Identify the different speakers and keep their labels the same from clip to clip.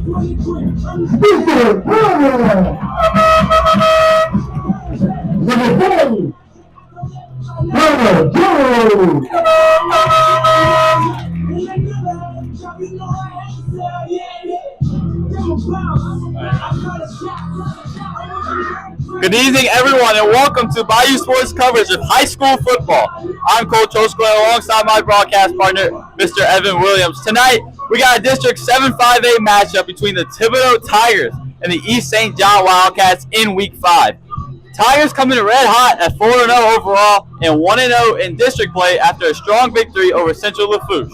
Speaker 1: Good evening, everyone, and welcome to Bayou Sports coverage of high school football. I'm Coach Oskler alongside my broadcast partner, Mr. Evan Williams. Tonight, we got a District 7-5A matchup between the Thibodaux Tigers and the East St. John Wildcats in Week 5. Tigers come in red hot at 4-0 overall and 1-0 in district play after a strong victory over Central Lafourche.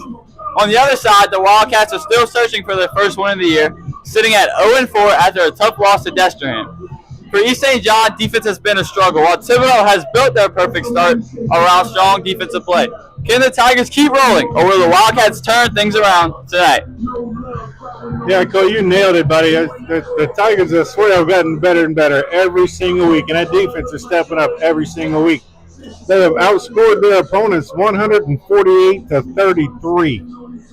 Speaker 1: On the other side, the Wildcats are still searching for their first win of the year, sitting at 0-4 after a tough loss to Destrehan. For East St. John, defense has been a struggle, while Thibodaux has built their perfect start around strong defensive play. Can the Tigers keep rolling, or will the Wildcats turn things around tonight?
Speaker 2: Yeah, Cole, you nailed it, buddy. The Tigers, I swear, have gotten better and better every single week, and that defense is stepping up every single week. They have outscored their opponents 148-33.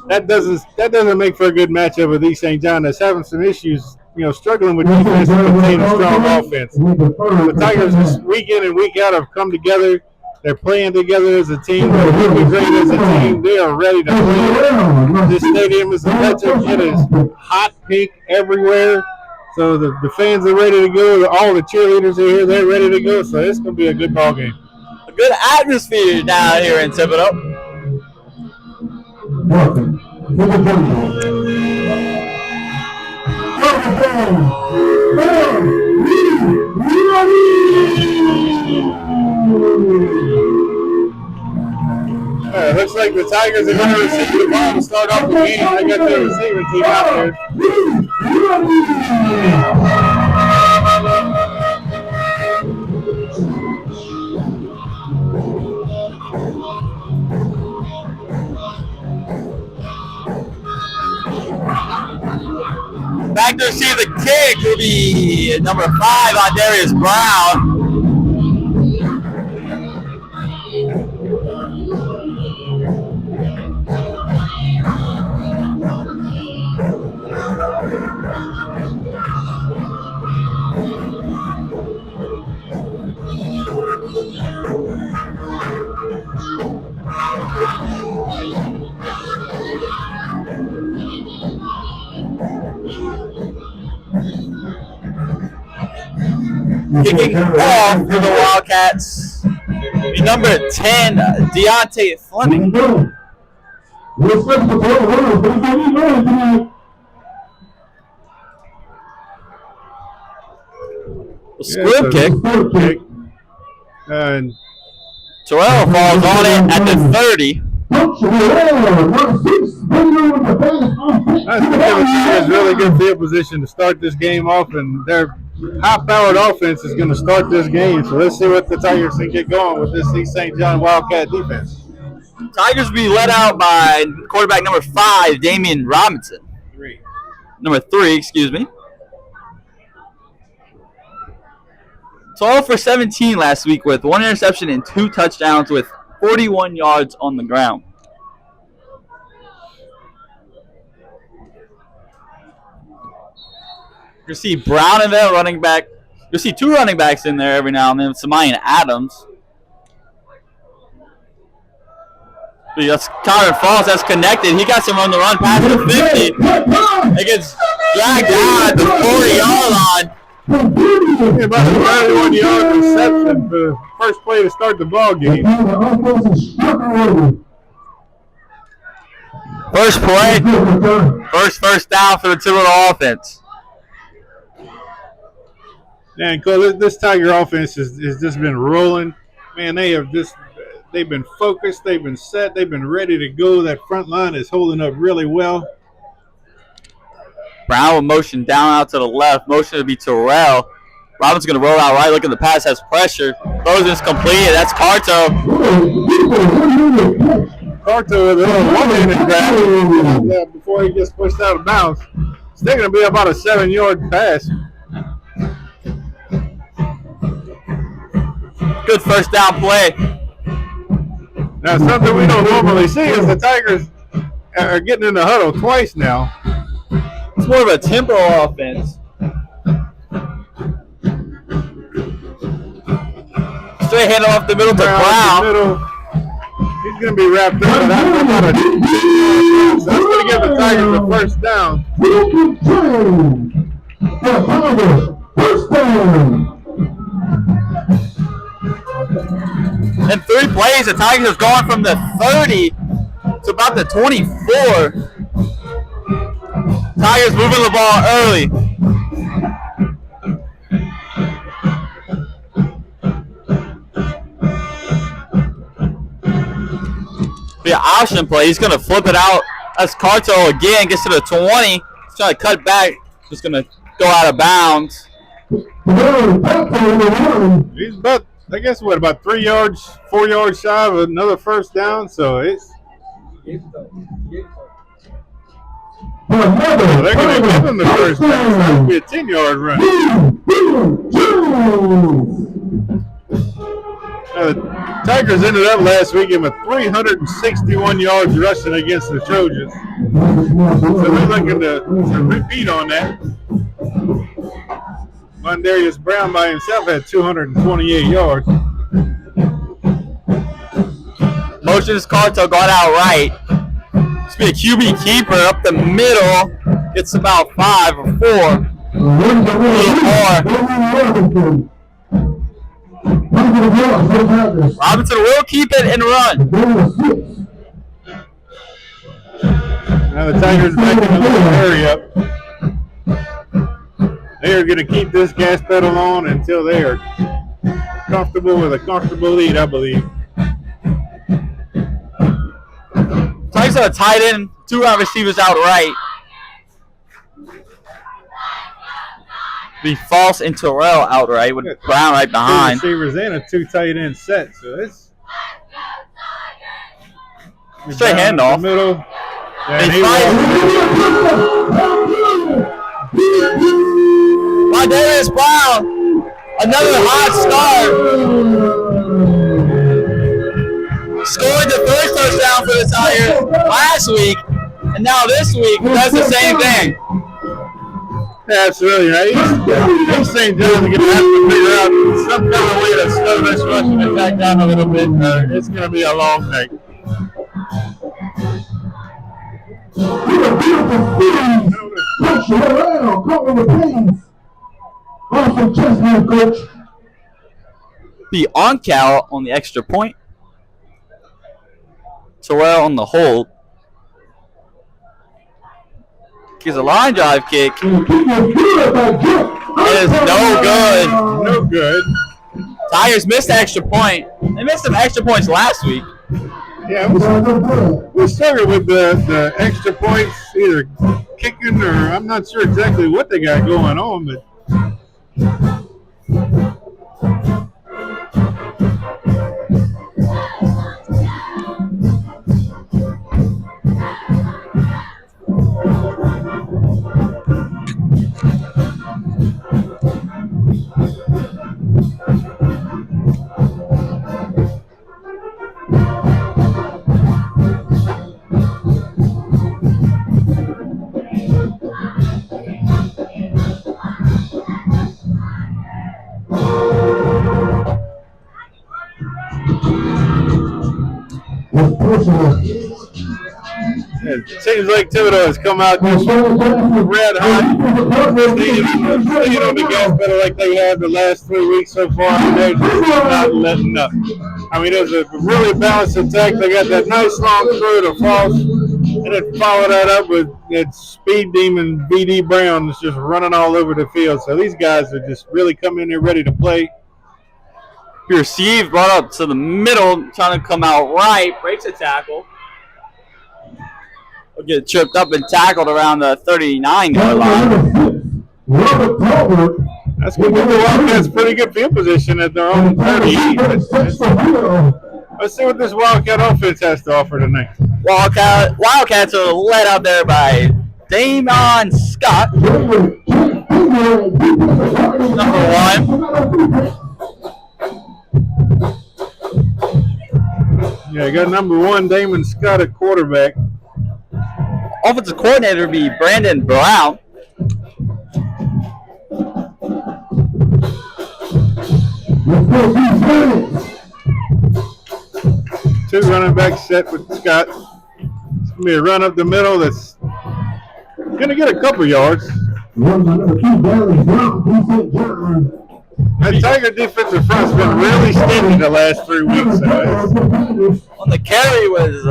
Speaker 2: That doesn't make for a good matchup with East St. John that's having some issues, struggling with defense and contain a strong offense. The Tigers, this week in and week out, have come together. They're playing together as a team. They're looking great as a team. They are ready to play. This stadium is electric. It is hot pink everywhere. So the fans are ready to go. All the cheerleaders are here. They're ready to go. So it's going to be a good ball game.
Speaker 1: A good atmosphere down here in Thibodaux.
Speaker 3: Welcome to the jungle.
Speaker 2: It looks like the Tigers are going to receive the ball to start off the game. I got the receiving team out there.
Speaker 1: Back to receive the kick will be number 5 on Darius Brown. Kicking off for the Wildcats, the number 10, Deontay Fleming. Squib kick.
Speaker 2: And
Speaker 1: Terrell falls on it at the 30.
Speaker 2: I think the Tigers really good field position to start this game off, and their high-powered offense is going to start this game. So let's see what the Tigers can get going with this East St. John Wildcat defense.
Speaker 1: Tigers will be led out by quarterback number 5, Damian Robinson. Number 3, excuse me. 12 for 17 last week with 1 interception and 2 touchdowns with 41 yards on the ground. You see Brown in there, running back. You'll see 2 running backs in there every now and then, Samayan Adams. But that's Connor Falls, that's connected. He got some on the run past the 50. It gets dragged out at the 40-yard line.
Speaker 2: About a 31-yard reception for the first play to start the ball game.
Speaker 1: First play, first down for the Thibodaux offense.
Speaker 2: Man, Cole, this Tiger offense has just been rolling. Man, they've been focused, they've been set, they've been ready to go. That front line is holding up really well.
Speaker 1: Brown will motion down out to the left. Motion to be Terrell. Robinson's going to roll out right. Look at the pass. Has pressure. Throws is completed. That's Carto.
Speaker 2: Carto with a little one-handed grab before he gets pushed out of bounds. It's going to be about a 7-yard pass.
Speaker 1: Good first down play.
Speaker 2: Now, something we don't normally see is the Tigers are getting in the huddle twice now.
Speaker 1: It's more of a tempo offense. Straight hand off the middle to Brown.
Speaker 2: He's going to be wrapped up, but I'm not a so that's going to give the Tigers a first down.
Speaker 1: In 3 plays, the Tigers have gone from the 30 to about the 24. Tigers moving the ball early. Be an option play. He's going to flip it out. That's Carto again. Gets to the 20. He's trying to cut back. Just going to go out of bounds.
Speaker 2: He's about, I guess, what, about 4 yards shy of another first down. So it's. They're going to give him the first down. So that'll be a 10-yard run. The Tigers ended up last weekend with 361 yards rushing against the Trojans. So they're looking to repeat on that. Mondarius Brown by himself had 228 yards.
Speaker 1: Motions Carto going out right. It's be a QB keeper up the middle. Gets about 5 or 4. A little more. Robinson will keep it and run.
Speaker 2: Now the Tigers back in a little hurry up. They are going to keep this gas pedal on until they are comfortable with a comfortable lead, I believe.
Speaker 1: Tigers have a tight end, 2 wide receivers out right. Be False and Terrell outright with Brown right behind.
Speaker 2: 2 receivers and a 2 tight end set, so it's
Speaker 1: straight handoff.
Speaker 2: Middle.
Speaker 1: Mondarius Brown, another hot start. Scored the first touchdown for the Tigers last week, and now this week does the same thing.
Speaker 2: Absolutely right. These St. John's are going to have to figure out some kind of way to slow this rushing attack down a little bit. It's going to be a long night.
Speaker 1: Be on Cal on the extra point. Terrell on the hold. Gives a line drive kick. It is no good.
Speaker 2: No good.
Speaker 1: Tigers missed the extra point. They missed some extra points last week.
Speaker 2: Yeah, we started with the extra points, either kicking or I'm not sure exactly what they got going on, but. It seems like Thibodaux has come out just red hot, staying on the gas pedal like they have the last 3 weeks so far, and they're just not letting up. I mean, it was a really balanced attack. They got that nice long throw to False, and then follow that up with that speed demon BD Brown that's just running all over the field. So these guys are just really coming in there ready to play.
Speaker 1: Received, brought up to the middle, trying to come out right, breaks a tackle. Will get tripped up and tackled around the 39-yard line.
Speaker 2: That's going to give the Wildcats pretty good field position at their own 38. Let's see what this Wildcat offense has to offer tonight.
Speaker 1: Wildcats are led out there by Damon Scott, number 1.
Speaker 2: Yeah, got number 1, Damon Scott at quarterback.
Speaker 1: Offensive coordinator would be Brandon Brown.
Speaker 2: Two running back set with Scott. It's going to be a run up the middle that's going to get a couple yards. That Tiger defensive front's been really steady the last 3 weeks.
Speaker 1: On the carry was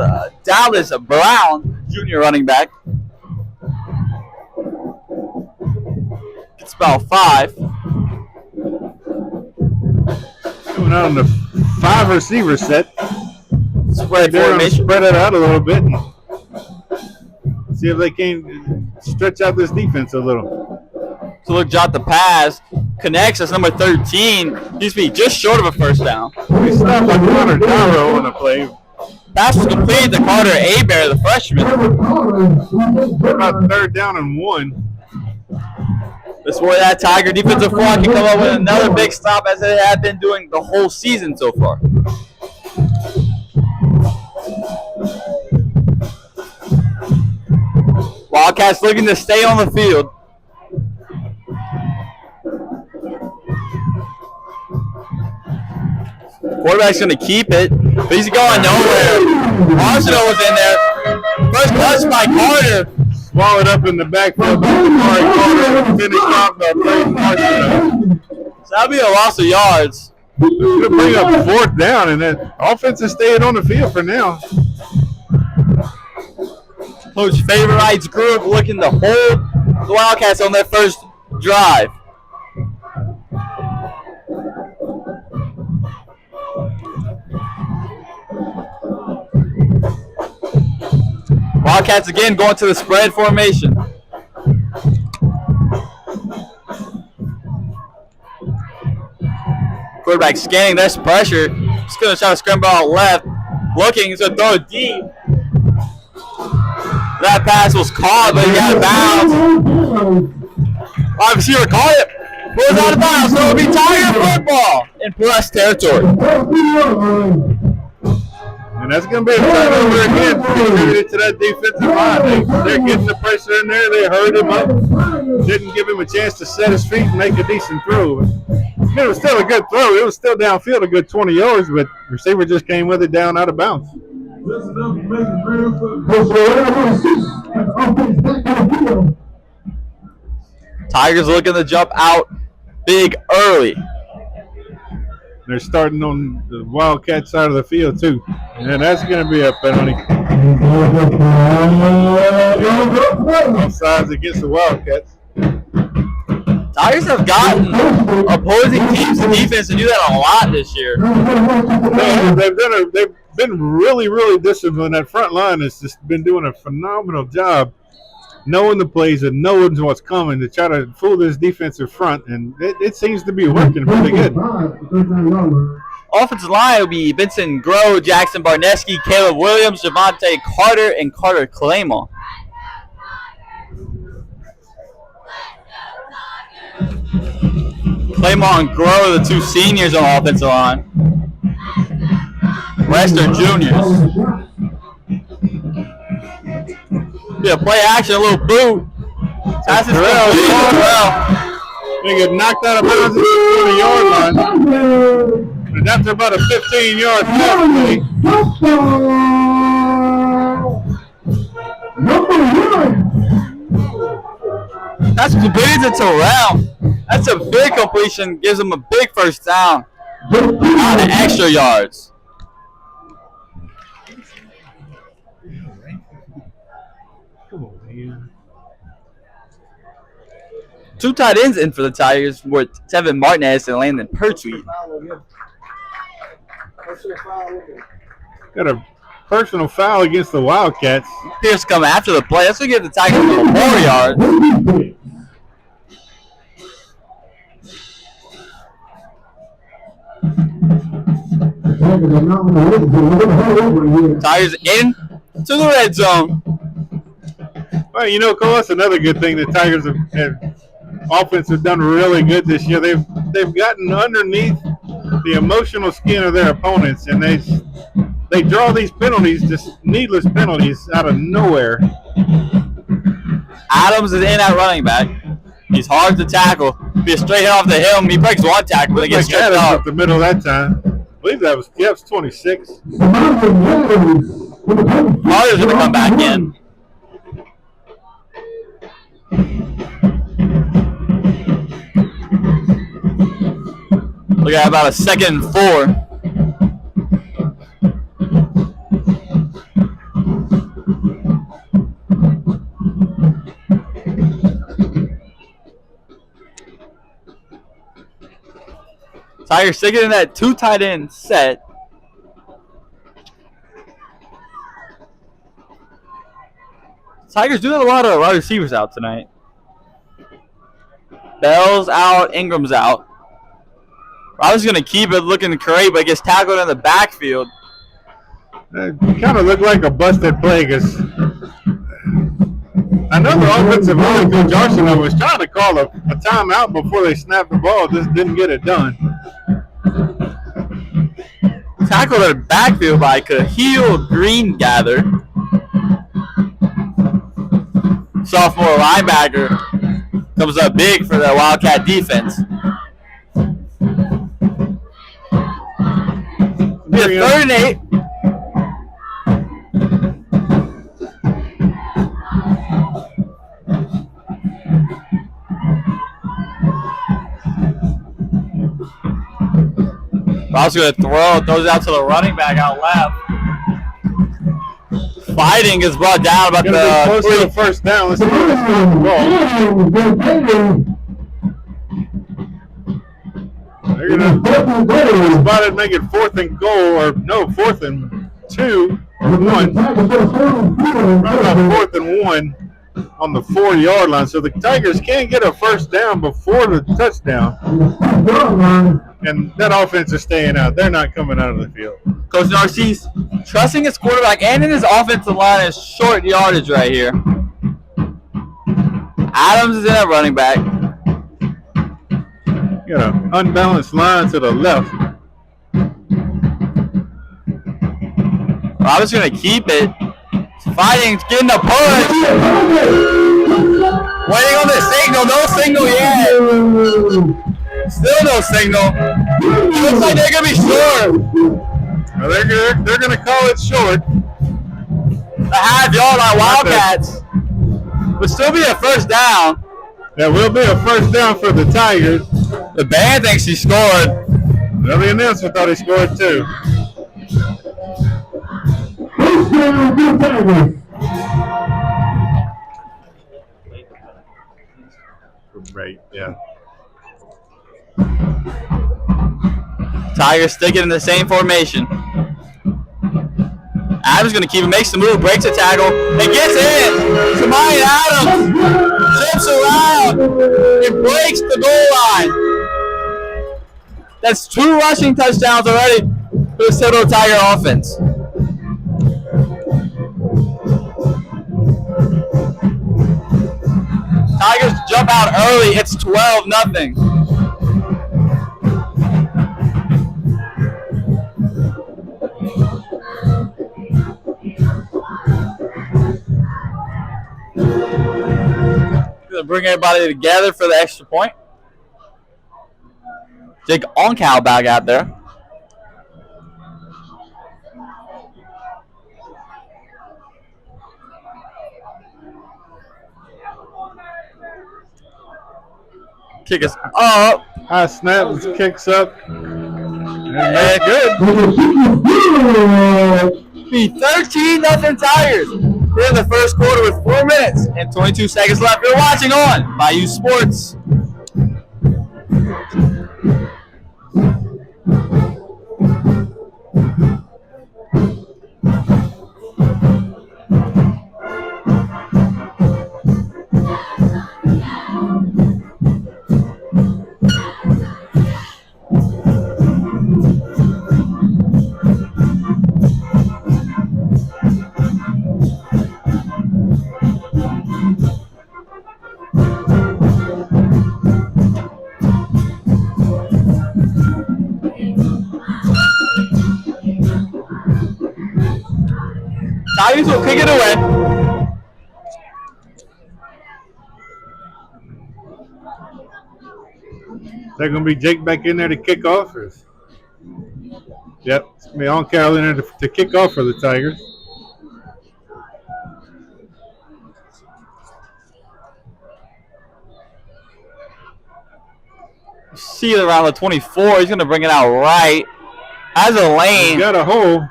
Speaker 1: Dallas Brown, junior running back. It's about 5.
Speaker 2: Going out on the 5 receiver set.
Speaker 1: Spread
Speaker 2: They're going to
Speaker 1: formation.
Speaker 2: spread it out a little bit and see if they can stretch out this defense a little.
Speaker 1: So look, jot the pass. Connects. That's number 13. Used to be just short of a first down.
Speaker 2: We stopped by Connor Darrow on the play.
Speaker 1: Pass was completed to Carter Abear, the freshman.
Speaker 2: About 3rd down and 1.
Speaker 1: This is where that Tiger defensive front can come up with another big stop as they have been doing the whole season so far. Wildcats looking to stay on the field. Quarterback's going to keep it, but he's going nowhere. Arsenal was in there. First touch by Carter.
Speaker 2: Swallowed up in the backfield by Amari Carter. Finished off the play.
Speaker 1: So that'll be a loss of yards.
Speaker 2: It's going to bring up 4th down, and that offense is staying on the field for now.
Speaker 1: Coach Favorite's group looking to hold the Wildcats on their first drive. Wildcats again going to the spread formation. Quarterback scanning this pressure. Just going to try to scramble out left. Looking, he's going to throw it deep. That pass was caught, but he got out of bounds. Wide receiver caught it. Was out of bounds, so it'll be Tiger football in plus territory.
Speaker 2: And that's going to be a turnover again, contributed to that defensive line. They're getting the pressure in there. They hurried him up. Didn't give him a chance to set his feet and make a decent throw. It was still a good throw. It was still downfield a good 20 yards, but receiver just came with it down out of bounds.
Speaker 1: Tigers looking to jump out big early.
Speaker 2: They're starting on the Wildcat side of the field, too. And that's going to be a penalty. Both sides against the Wildcats.
Speaker 1: Tigers have gotten opposing teams' defense to do that a lot this year.
Speaker 2: They've been really, really disciplined. That front line has just been doing a phenomenal job knowing the plays and knowing what's coming to try to fool this defensive front, and it seems to be working pretty good.
Speaker 1: Offensive line will be Benson Groh, Jackson Barneski, Caleb Williams, Javante Carter, and Carter Claymore. Claymore and Groh, the 2 seniors on the offensive line. The rest are juniors. Yeah, play action, a little boot. Pass is well.
Speaker 2: They get knocked out of bounds at the 20-yard line. And that's about a 15-yard play.
Speaker 1: That's completed to Terrell. That's a big completion. Gives him a big first down. Out of extra yards. Two tight ends in for the Tigers with Tevin Martinez and Landon Pertwee.
Speaker 2: Got a personal foul against the Wildcats.
Speaker 1: Pierce coming after the play. That's going to give the Tigers a little 4 yards. Tigers in to the red zone.
Speaker 2: Well, you know, Cole, that's another good thing. The Tigers have offense have done really good this year. They've gotten underneath the emotional skin of their opponents, and they draw these penalties, just needless penalties, out of nowhere.
Speaker 1: Adams is in at running back. He's hard to tackle. Be a straight hit off the him. He breaks one tackle, but he gets stripped
Speaker 2: Adams
Speaker 1: up.
Speaker 2: up the middle that time. I believe that was 26.
Speaker 1: Carter's going to come back in. We got about a 2nd and 4. Tigers sticking in that 2 tight end set. Tigers do have a lot of wide receivers out tonight. Bell's out, Ingram's out. I was going to keep it looking great, but gets tackled in the backfield.
Speaker 2: It kind of looked like a busted play because I know the offensive line coach Arsenal was trying to call a timeout before they snapped the ball, just didn't get it done.
Speaker 1: Tackled in the backfield by Kahil Greengather. Sophomore linebacker comes up big for the Wildcat defense. Be a 3rd and 8. Ross going to throws it out to the running back out left. Fighting is brought down about the
Speaker 2: close to the first down. Let's see if they stop the ball. They're going to spot it, make it 4th and goal, or no, 4th and 2 or 1. Right about 4th and 1 on the 4-yard line. So the Tigers can't get a first down before the touchdown. And that offense is staying out. They're not coming out of the field.
Speaker 1: Coach Narcisse trusting his quarterback and in his offensive line is short yardage right here. Adams is in at running back.
Speaker 2: Got an unbalanced line to the left.
Speaker 1: Robert's going to keep it. Fighting's getting the push. Waiting on the signal. No signal yet. Still no signal. Looks like they're going to be short.
Speaker 2: Well, they're going to call it short.
Speaker 1: The half-yard line Wildcats. But still be a first down.
Speaker 2: That will be a first down for the Tigers.
Speaker 1: The band thinks he scored.
Speaker 2: Well, the announcer thought he scored too. Right, yeah.
Speaker 1: Tigers sticking in the same formation. Adams going to keep it, makes the move, breaks a tackle, and gets in. Samaya Adams zips around and breaks the goal line. That's 2 rushing touchdowns already for the Thibodaux Tiger offense. Tigers jump out early. It's 12-0. Gonna bring everybody together for the extra point. Jake Onkow back out there. Kick us up.
Speaker 2: High snap, kicks up.
Speaker 1: And good. Be 13-0 Tigers. We're in the first quarter with 4 minutes and 22 seconds left. You're watching on Bayou Sports. Tigers will kick it away.
Speaker 2: Is that going to be Jake back in there to kick off? Or? Yep, it's going to be on Carolina to kick off for the Tigers.
Speaker 1: See it around the 24. He's going to bring it out right. Has a lane.
Speaker 2: He's got a hole.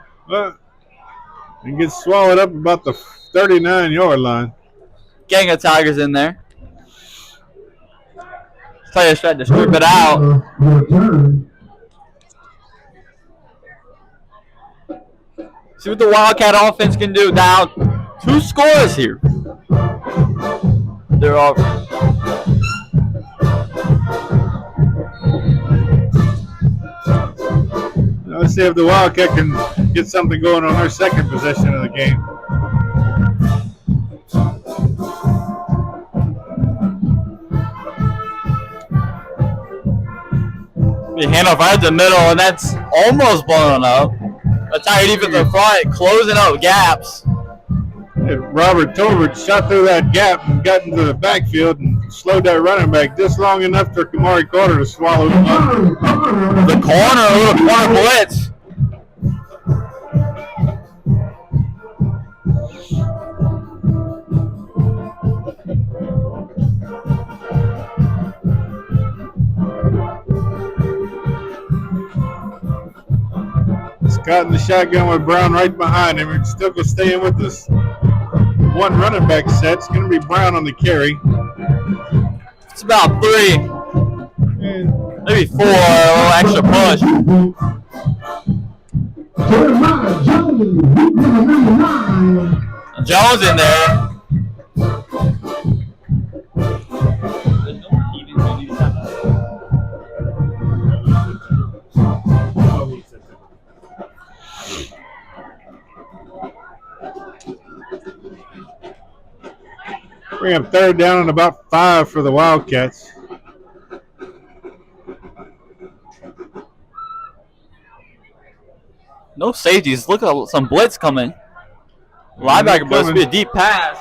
Speaker 2: And gets swallowed up about the 39-yard line.
Speaker 1: Gang of Tigers in there. Players tried to strip it out. See what the Wildcat offense can do. Down 2 scores here. They're all.
Speaker 2: Let's see if the Wildcat can get something going on their second possession of the game.
Speaker 1: The handoff right at the middle, and that's almost blown up. A tight defensive front closing up gaps.
Speaker 2: Robert Tolbert shot through that gap and got into the backfield and slowed that running back just long enough for Kamari Carter to swallow him up.
Speaker 1: The corner blitz.
Speaker 2: Scott in the shotgun with Brown right behind him. We're still going to stay in with this one running back set. It's going to be Brown on the carry.
Speaker 1: It's about 3, maybe 4, a little extra push. Jones in there.
Speaker 2: Bring up third down and about 5 for the Wildcats.
Speaker 1: No safeties. Look at some blitz coming. Linebacker blitz. Be a deep pass.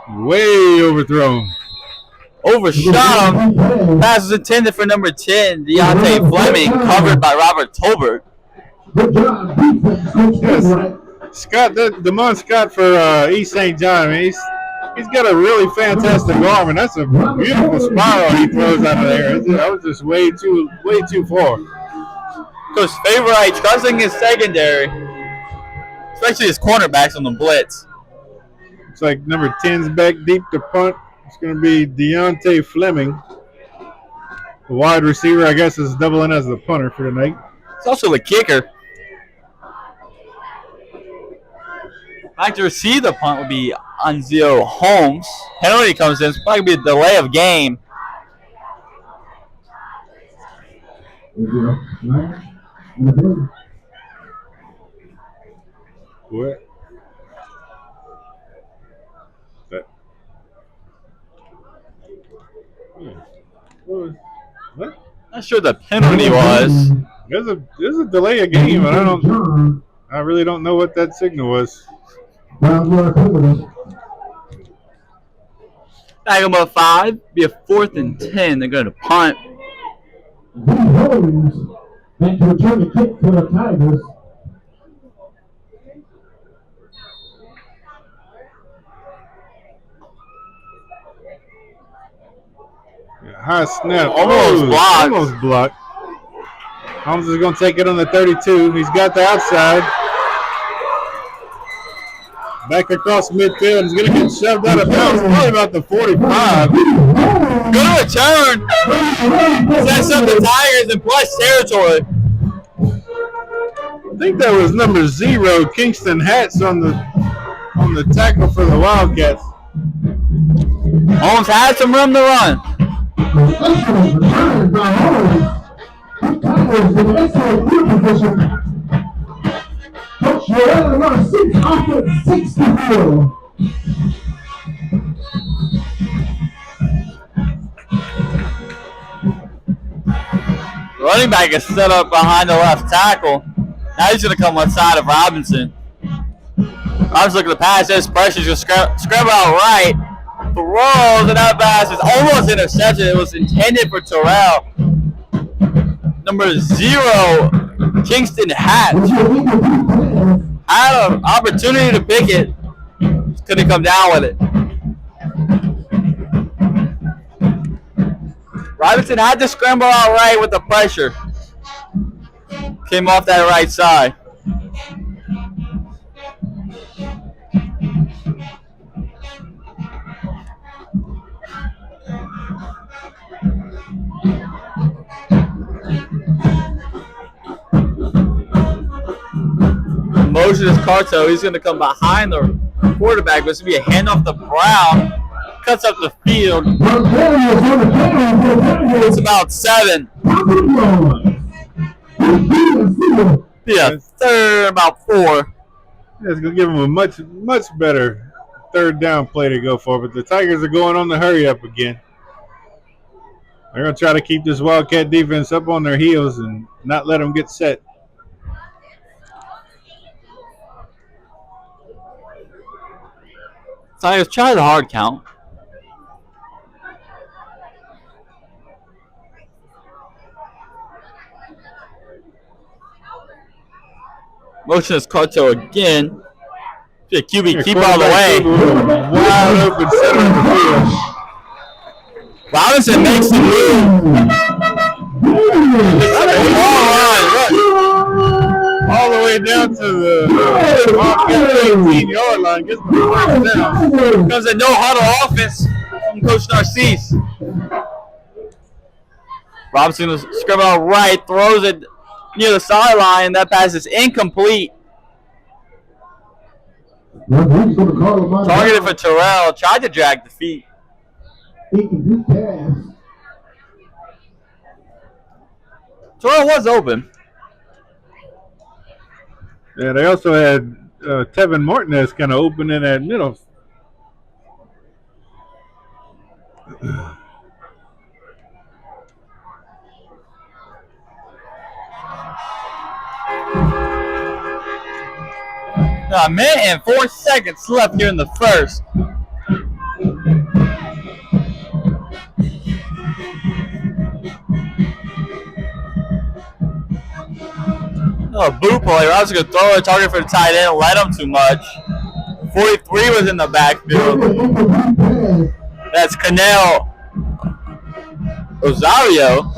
Speaker 2: Way overthrown.
Speaker 1: Overshot him. Pass was intended for number 10, Deontay Fleming, covered by Robert Tolbert.
Speaker 2: Yes. Scott, Damon Scott for East St. John. I mean, he's got a really fantastic arm, and that's a beautiful spiral he throws out of there. That was just way too far.
Speaker 1: Coach Favorite trusting his secondary, especially his cornerbacks on the blitz.
Speaker 2: Looks like number 10's back deep to punt. It's going to be Deontay Fleming. The wide receiver, I guess, is doubling as the punter for tonight.
Speaker 1: It's also the kicker. Back to receive the punt would be Anzio Holmes. Penalty comes in. It's probably going to be a delay of game.
Speaker 2: What? What?
Speaker 1: Not sure the penalty was.
Speaker 2: There's a delay of game, and I really don't know what that signal was.
Speaker 1: Back about 5. Be a 4th and 10. They're going to punt.
Speaker 3: And to return the kick for the Tigers.
Speaker 2: High snap.
Speaker 1: Almost
Speaker 2: blocked. Holmes is going to take it on the 32. He's got the outside. Back across midfield. He's going to get shoved out of bounds. Probably about the 45.
Speaker 1: Good return. Sets up the Tigers in plus territory.
Speaker 2: I think that was number 0, Kingston Hats, on the tackle for the Wildcats.
Speaker 1: Holmes had some room to run.
Speaker 3: Excellent return by Holmes. The Tigers in excellent field position. Coach Joel, number 6, offense 64.
Speaker 1: Running back is set up behind the left tackle. Now he's going to come on side of Robinson. Robinson looking to pass this. Pressure's going to scramble out right throws, and that pass is almost intercepted. It was intended for Terrell. Number 0, Kingston Hatch, had an opportunity to pick it. Just couldn't come down with it. Robinson had to scramble out right with the pressure. Came off that right side. Motion is Carto. He's going to come behind the quarterback, but it's going to be a handoff to Brown. Cuts up the field. It's about 7. Yeah, third, about 4.
Speaker 2: It's going to give them a much better third down play to go for, but the Tigers are going on the hurry up again. They're going to try to keep this Wildcat defense up on their heels and not let them get set.
Speaker 1: Tigers try the hard count. Motion is Carto again. Yeah, QB keep all the way.
Speaker 2: Wide open center of the field.
Speaker 1: Robinson makes the move.
Speaker 2: All the way down to the 18-yard line. Gets the first down.
Speaker 1: Comes a no huddle offense from Coach Narcisse. Robinson was scrubbing out right, throws it near the sideline. That pass is incomplete. Targeted for Terrell. Tried to drag the feet. Terrell was open.
Speaker 2: Yeah, they also had Tevin Martinez kind of open in that middle.
Speaker 1: A minute and 4 seconds left here in the first. Oh, boo play. I was going to throw a target for the tight end. Let him too much. 43 was in the backfield. That's Canel Rosario.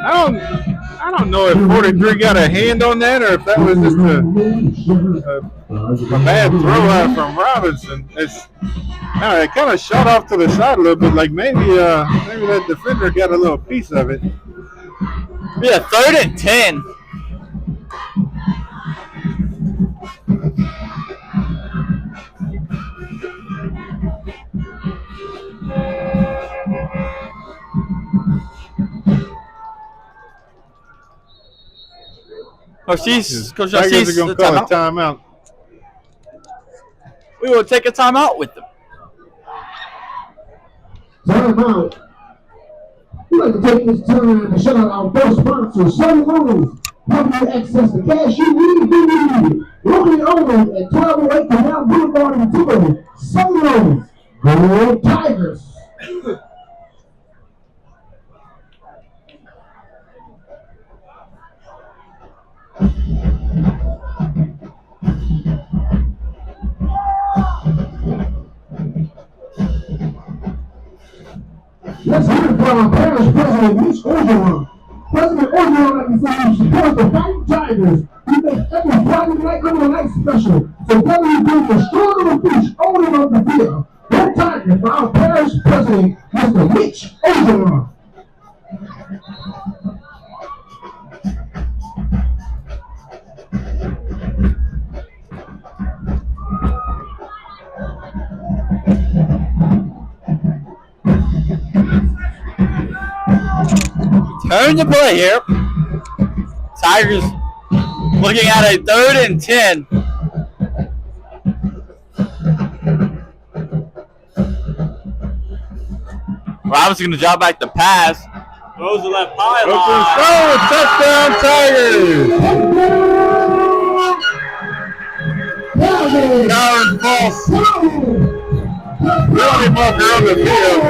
Speaker 2: I don't know if 43 got a hand on that or if that was just a bad throw out from Robinson. It kind of shot off to the side a little bit, like maybe that defender got a little piece of it.
Speaker 1: Yeah, 3rd and 10. Coach
Speaker 2: Tigers are going to call a timeout.
Speaker 1: We will take a timeout with them.
Speaker 3: Timeout. We'd like to take this time to shout out our first sponsor, Sun Loans. Help you access the cash you need. Locally owned at 1208 Canal Boulevard in Thibodaux. Sun Loans. Go Tigers. Let's hear it from our parish president, Mitch Orgeron. President Orgeron, like we said, supports the Fighting Tigers. He makes every Friday night over the night special. So whether you bring the strong of the fish on and off the field, go Tigers for our parish president, Mr. Mitch Orgeron.
Speaker 1: Turn the play here. Tigers looking at a 3rd and 10. Robinson going to drop back the pass. Throws the left pylon.
Speaker 2: Touchdown, Tigers! Darren Falk Really marker on the field.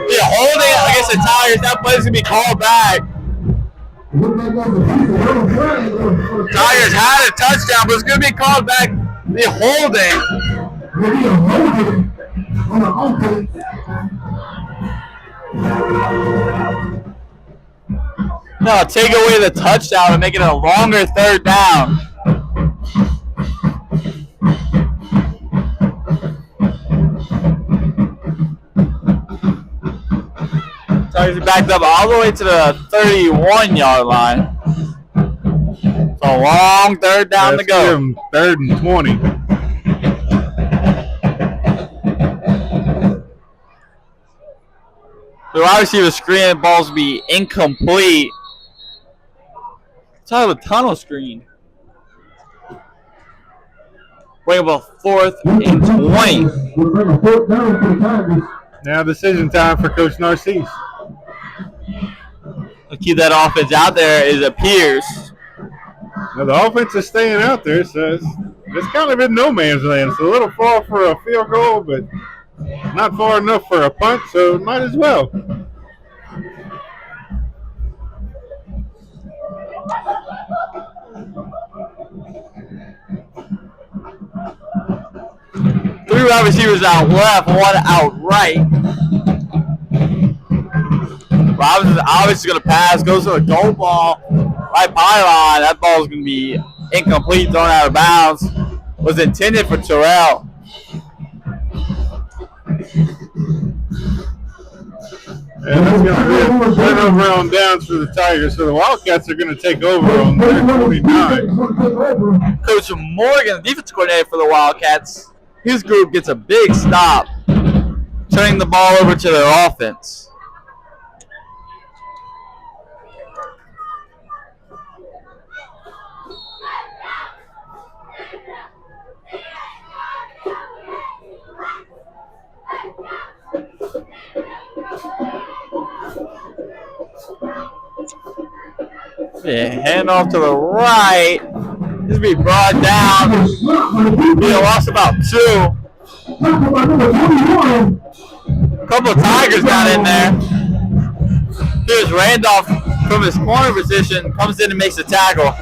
Speaker 1: Yeah, holding it against the Tigers. That play's going to be called back. Tigers had a touchdown, but it's going to be called back. The holding. No, take away the touchdown and make it a longer third down. Tigers are backed up all the way to the 31-yard line. It's a long third down to go.
Speaker 2: Give them 3rd and 20.
Speaker 1: The wide receiver screen balls will be incomplete. Let's have a tunnel screen. Bring up a 4th and 20.
Speaker 2: Now decision time for Coach Narcisse.
Speaker 1: To keep that offense out there, it appears.
Speaker 2: Now the offense is staying out there, so it's kind of in no man's land. It's a little far for a field goal, but not far enough for a punt, so might as well.
Speaker 1: Three wide receivers out left, one out right. Robinson's obviously going to pass, goes to a goal ball, right pylon. That ball is going to be incomplete, thrown out of bounds. Was intended for Terrell.
Speaker 2: And that's going to be a turnover on downs for the Tigers. So the Wildcats are going to take over on their 49.
Speaker 1: Coach Morgan, defensive coordinator for the Wildcats, his group gets a big stop, turning the ball over to their offense. Yeah, hand off to the right. This will be brought down. He lost about 2. A couple of Tigers got in there. Here's Randolph from his corner position, comes in and makes a tackle.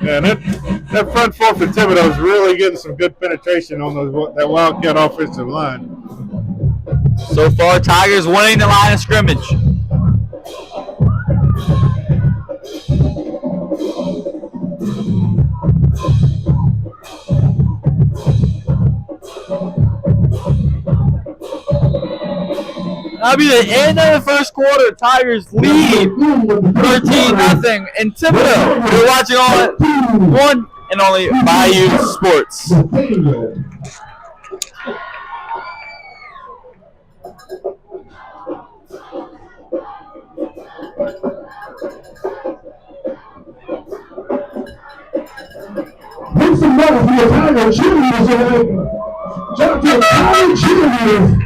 Speaker 2: Yeah, that front four for Thibodaux is really getting some good penetration on that Wildcat offensive line.
Speaker 1: So far, Tigers winning the line of scrimmage. That'll be the end of the first quarter. Tigers lead 13-0 in Thibodaux. You're watching on one and only Bayou Sports.
Speaker 3: Make some noise for your Tiger cheerleaders tonight. Shout out to the Tiger cheerleaders.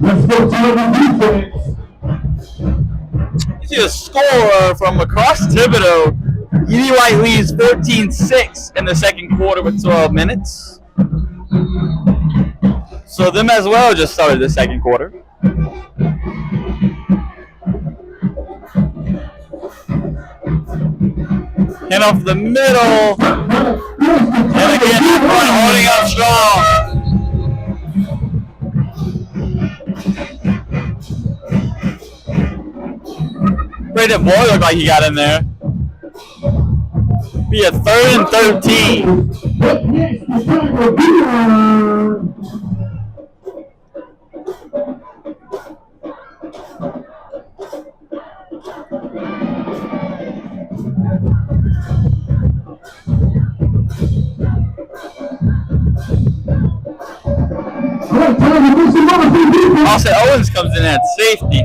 Speaker 3: Let's go to the defense.
Speaker 1: You see a score from across Thibodaux. E.D. White leads 14-6 in the second quarter with 12 minutes. So them as well just started the second quarter. And off the middle. And again, front holding up strong. Brandon Moore looked like he got in there. Be a 3rd and 13. Austin Owens comes in at safety.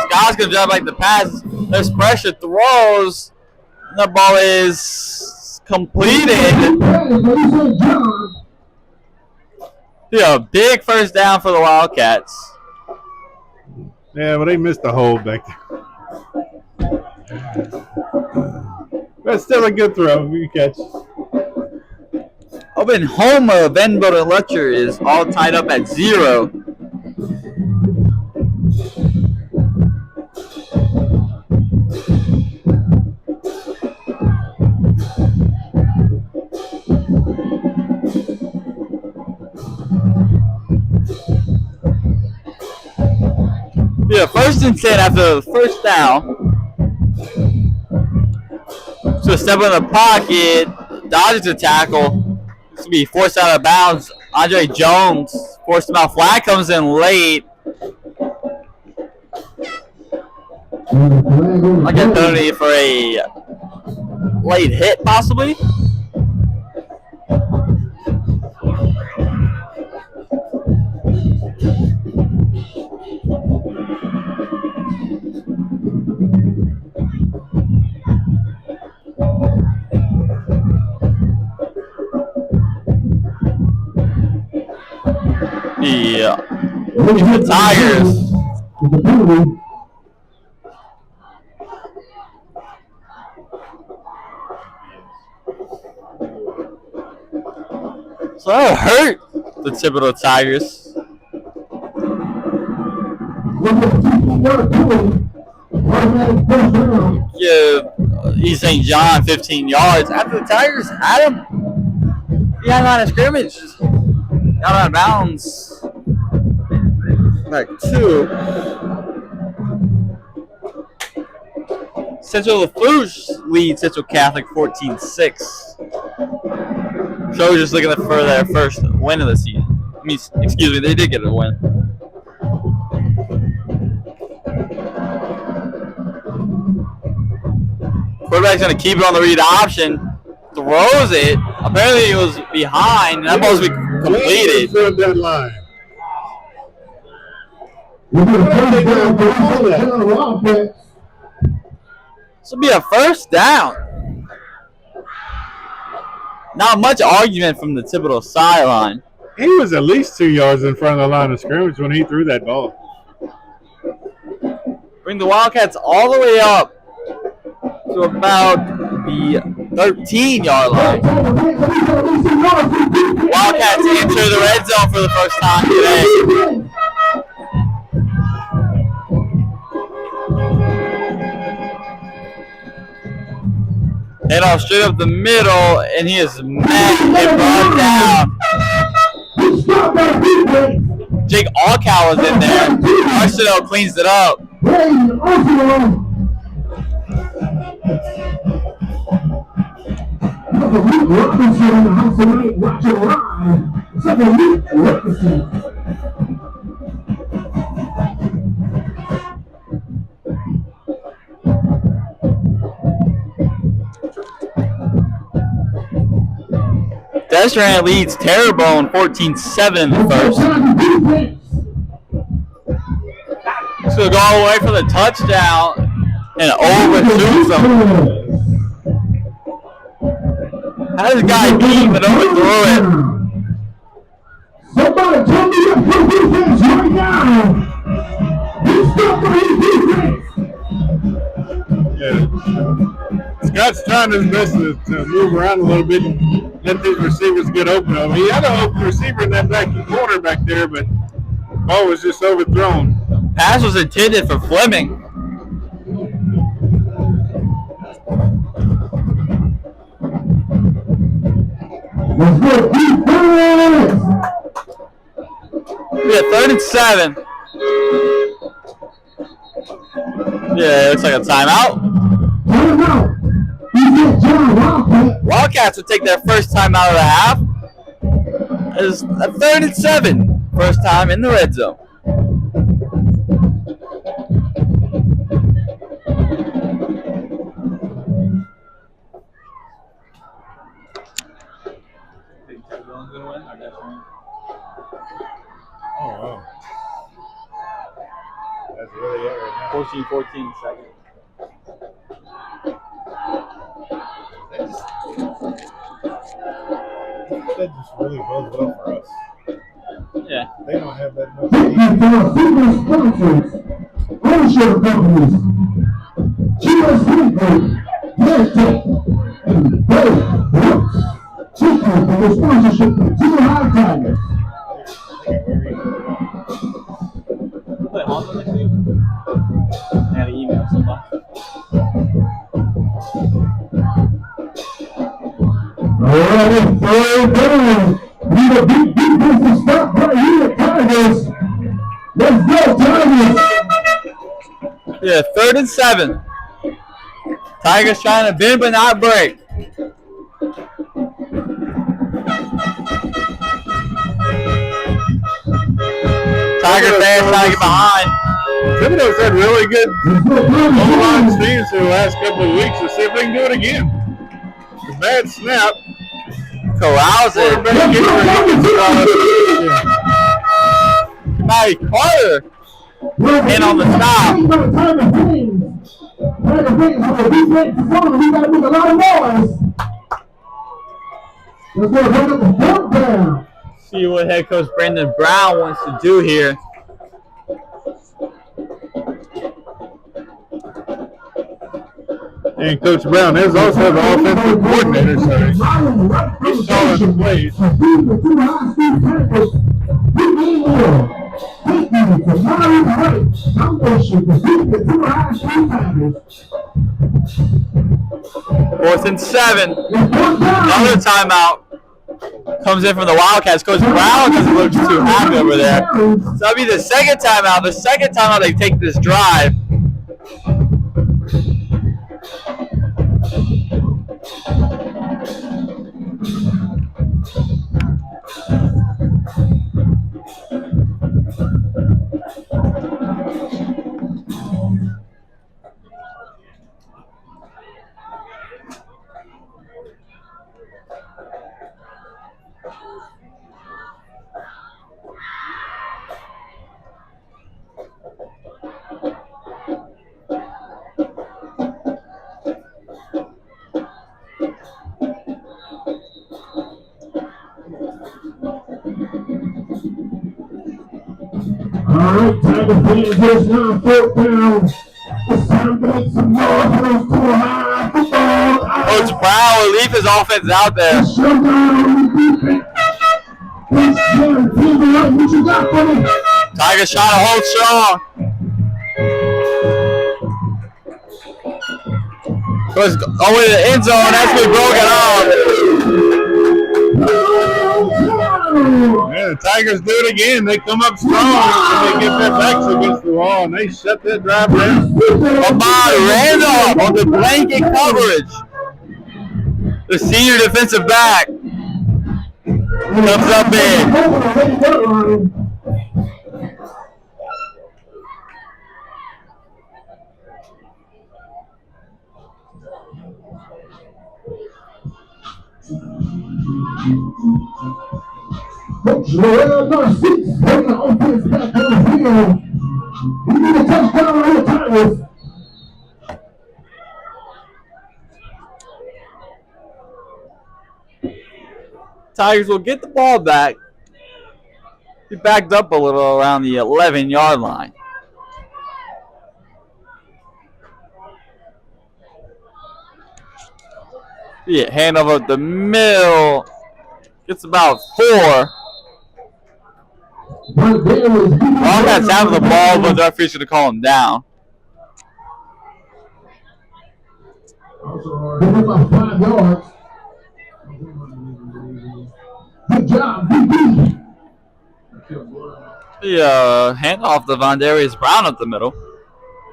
Speaker 1: Scott's gonna drop like the pass. There's pressure, throws. The ball is completed. Yeah, big first down for the Wildcats.
Speaker 2: Yeah, but they missed the hole back there. But still a good throw. You catch.
Speaker 1: Oklahoma, Vanderbilt, and Letcher is all tied up at 0. Yeah, 1st and 10 after the first down. So step in the pocket, dodges a tackle. This will be forced out of bounds. Andre Jones forced him out. Flag comes in late. I get penalty for a late hit, possibly. Yeah. The Tigers. So that hurt the Thibodaux Tigers. Yeah, East St. John 15 yards. After the Tigers had him, he had a line of scrimmage. Got out of bounds. Back 2. Central Lafourche leads Central Catholic 14-6. Trojans looking for their first win of the season. I mean, excuse me, they did get a win. Quarterback's going to keep it on the read option. Throws it. Apparently he was behind, and that ball's be completed.
Speaker 2: That line.
Speaker 1: This will be a first down. Not much argument from the Thibodaux sideline.
Speaker 2: He was at least 2 yards in front of the line of scrimmage when he threw that ball.
Speaker 1: Bring the Wildcats all the way up to about the 13-yard line. Wildcats enter the red zone for the first time today. Head off straight up the middle, and he is met and brought down. Jake Alcow was in there. Arsenal cleans it up. Desran leads Terrebonne 14-7 in the first. So go all the way for the touchdown and overthrew him. How does the guy keep and overthrow it?
Speaker 3: Somebody tell me your defense right now. He's still playing defense.
Speaker 2: Yeah. Scott's trying his best to move around a little bit and let these receivers get open. He had an open receiver in that back corner back there, but the ball was just overthrown.
Speaker 1: Pass was intended for Fleming.
Speaker 3: Let's go defense.
Speaker 1: Yeah, 3rd and 7. Yeah, it looks like a timeout. Wildcats will take their first timeout of the half. It's a 3rd and 7. First time in the red zone.
Speaker 2: Oh, wow. That's really it right now.
Speaker 1: 14-14 second.
Speaker 2: That just really bodes well for us.
Speaker 1: Yeah.
Speaker 2: They don't have that much.
Speaker 3: Thank you to our biggest sponsors, ownership companies, GSP Group, Medtech, and Dave Brooks. Thank you for your sponsorship of Junior High Tigers.
Speaker 1: Play Honda next week? I had an email somebody.
Speaker 3: Alright, third down. Need a big defensive stop right here, Tigers. Let's go, Tigers.
Speaker 1: Yeah, 3rd and 7. Tigers trying to bend but not break. Tiger fans trying to get behind.
Speaker 2: Thibodaux had really good O-line stance for the last couple of weeks. Let's see if they can do it again. The bad snap.
Speaker 1: Corrals it. Matty Carter in on the stop.
Speaker 3: Tiger Brains with a defense zone. We got to make a lot of noise. Let's go bring up the 4th down.
Speaker 1: See what head coach Brandon Brown wants to do here.
Speaker 2: And Coach Brown is also the offensive coordinator, so he's calling the plays.
Speaker 1: Fourth and 7. Another timeout comes in from the Wildcats. Coach Brown doesn't look too happy over there. So that'll be the second timeout. The second timeout they take this drive.
Speaker 3: Alright, Tiger fans, there's now 4th down. It's time to make some noise for those two high football.
Speaker 1: Coach Brown will leave his offense out there.
Speaker 3: Showdown on the defense. Let's guarantee the right. What you got for me?
Speaker 1: Tigers trying to hold strong. Goes over to the end zone. That's been broken off.
Speaker 2: Yeah, the Tigers do it again. They come up strong and they get their backs against the wall and they shut that drive down.
Speaker 1: Ahmad Randolph on the blanket coverage. The senior defensive back comes up big.
Speaker 3: Coach Joel Narcisse bringing the offense back on the field. We need a touchdown on the Tigers.
Speaker 1: Tigers will get the ball back. He backed up a little around the 11-yard line. Yeah, hand over the middle. Gets about 4. Wildcats have the ball, but the referee's going to call him down.
Speaker 3: About 5 yards. Good job, BB.
Speaker 1: The handoff to Vondarius Brown up the middle.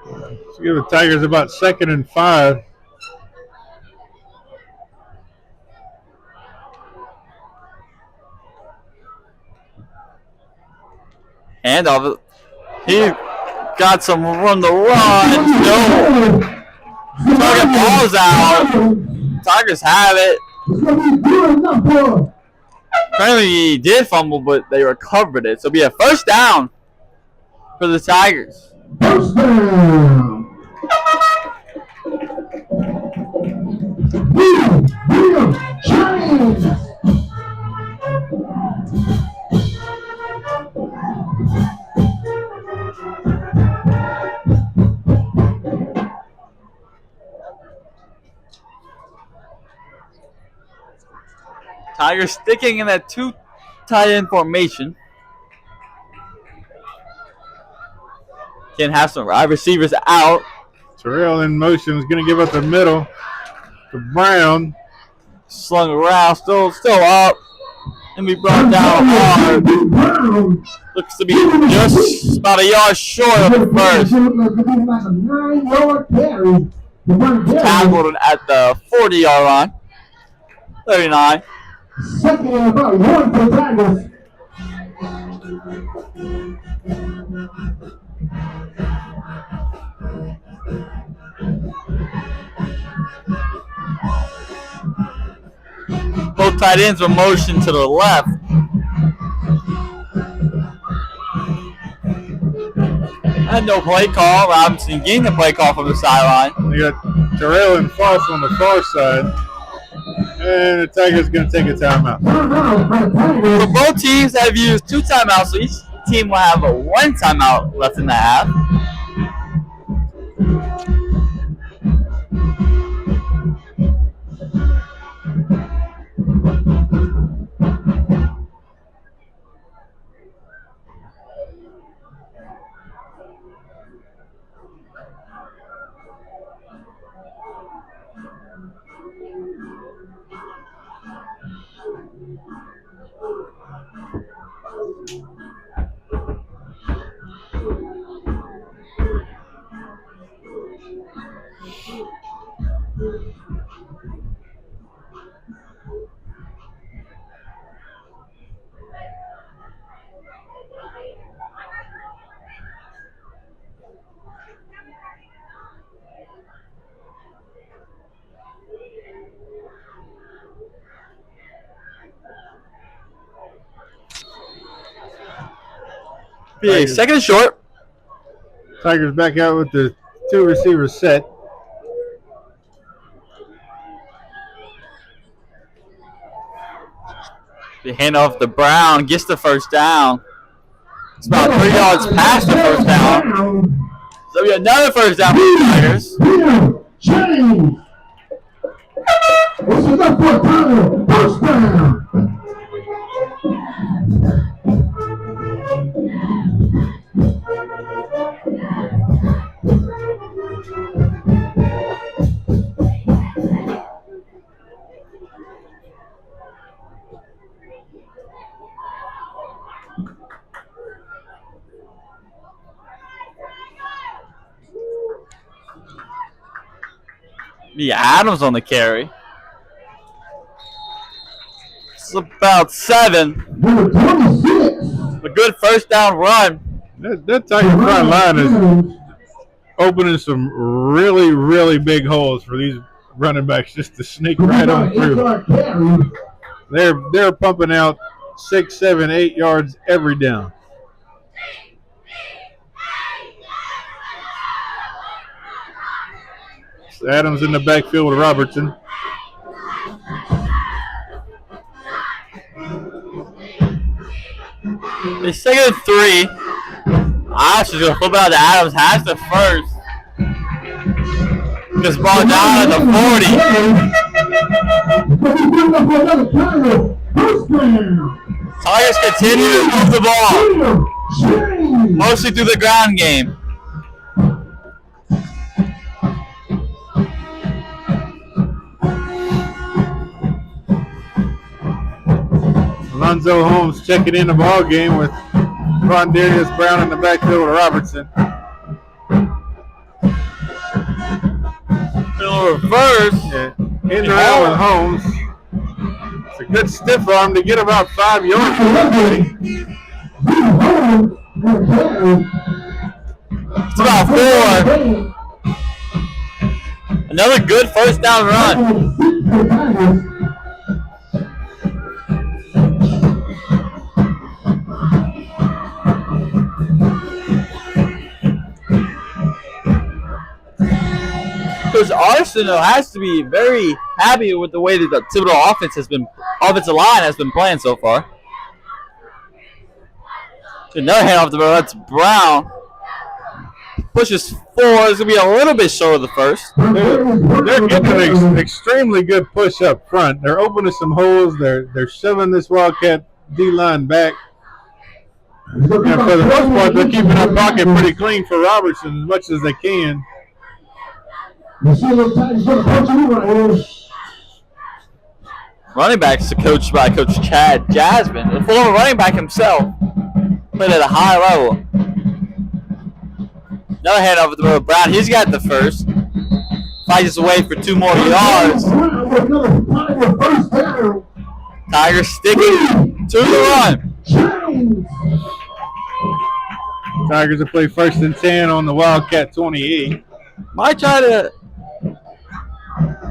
Speaker 2: Let's give the Tigers about 2nd and 5.
Speaker 1: Handoff. He got some room to run. No. Target ball's out. Tigers have it. Apparently he did fumble, but they recovered it. So it'll be a first down for the Tigers.
Speaker 3: First down. William James.
Speaker 1: Tigers sticking in that 2 tight end formation. Can have some wide receivers out.
Speaker 2: Terrell in motion is going to give up the middle to Brown.
Speaker 1: Slung around, still up. And be brought down hard. Looks to be just about a yard short of the first. Tackled at the 40-yard line. 39.
Speaker 3: Second and about 1 for Tigers.
Speaker 1: Both tight ends were motioned to the left. And no play call. Robinson getting the play call from the sideline.
Speaker 2: They got Terrell and Foss on the far side. And the Tigers going to take a timeout.
Speaker 1: So both teams have used 2 timeouts, so each team will have a 1 timeout left in the half. Be a second and short.
Speaker 2: Tigers back out with the 2 receivers set.
Speaker 1: The handoff to Brown gets the first down. It's about 3 yards past the first down. So we have another first down for the Tigers.
Speaker 3: James. This is up for Tyler. First down.
Speaker 1: The Adams on the carry. It's about 7.
Speaker 3: Number 26.
Speaker 1: A good first down run.
Speaker 2: That Tiger front line is opening some really, really big holes for these running backs just to sneak right on through. They're pumping out 6, 7, 8 yards every down. Adams in the backfield with Robertson.
Speaker 1: They second and 3. Ash is going to flip out to Adams. Has the first. This ball down at the 40. Tigers continue to move the ball. Mostly through the ground game.
Speaker 2: Alonzo Holmes checking in the ball game with Von Darius Brown in the backfield with Robertson.
Speaker 1: Reverse.
Speaker 2: Yeah. In the around with Holmes. It's a good stiff arm to get about 5 yards.
Speaker 1: It's about 4. Another good first down run. Coach Arsenal has to be very happy with the way that the Thibodaux offensive line has been playing so far. Another hand off the middle. That's Brown. Pushes 4. It's going to be a little bit short of the first.
Speaker 2: They're getting an extremely good push up front. They're opening some holes. They're shoving this Wildcat D-line back. And for the most part, they're keeping that pocket pretty clean for Robertson as much as they can.
Speaker 1: Running backs are coached by Coach Chad Jasmine, the former running back himself. Played at a high level. Another hand over the middle. Brown, he's got the first. Fights away for 2 more yards. Tigers sticking to the run.
Speaker 2: Tigers will play 1st and 10 on the Wildcat 28.
Speaker 1: Might try to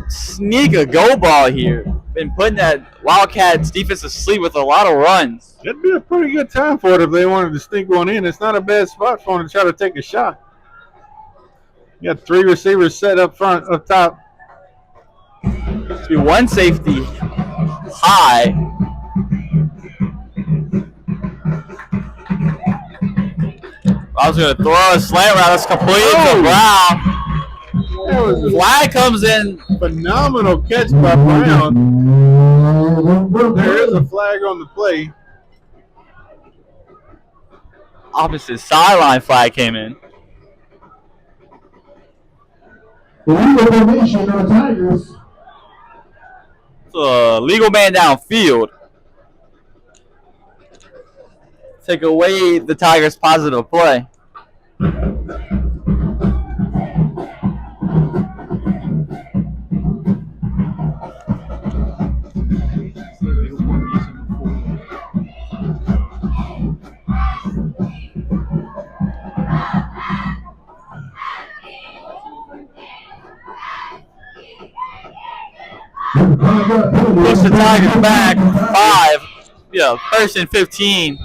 Speaker 1: sneak a go ball here. Been putting that Wildcats defense to sleep with a lot of runs.
Speaker 2: It'd be a pretty good time for it if they wanted to sneak one in. It's not a bad spot for them to try to take a shot. You got 3 receivers set up front, up top.
Speaker 1: It's be 1 safety high. I was going to throw a slant route. That's completed to Brown. Flag comes in.
Speaker 2: Phenomenal catch by Brown. There is a flag on the play.
Speaker 1: Opposite sideline flag came in. It's a legal man downfield. Take away the Tigers' positive play. Push the Tigers back 5. 1st and 15.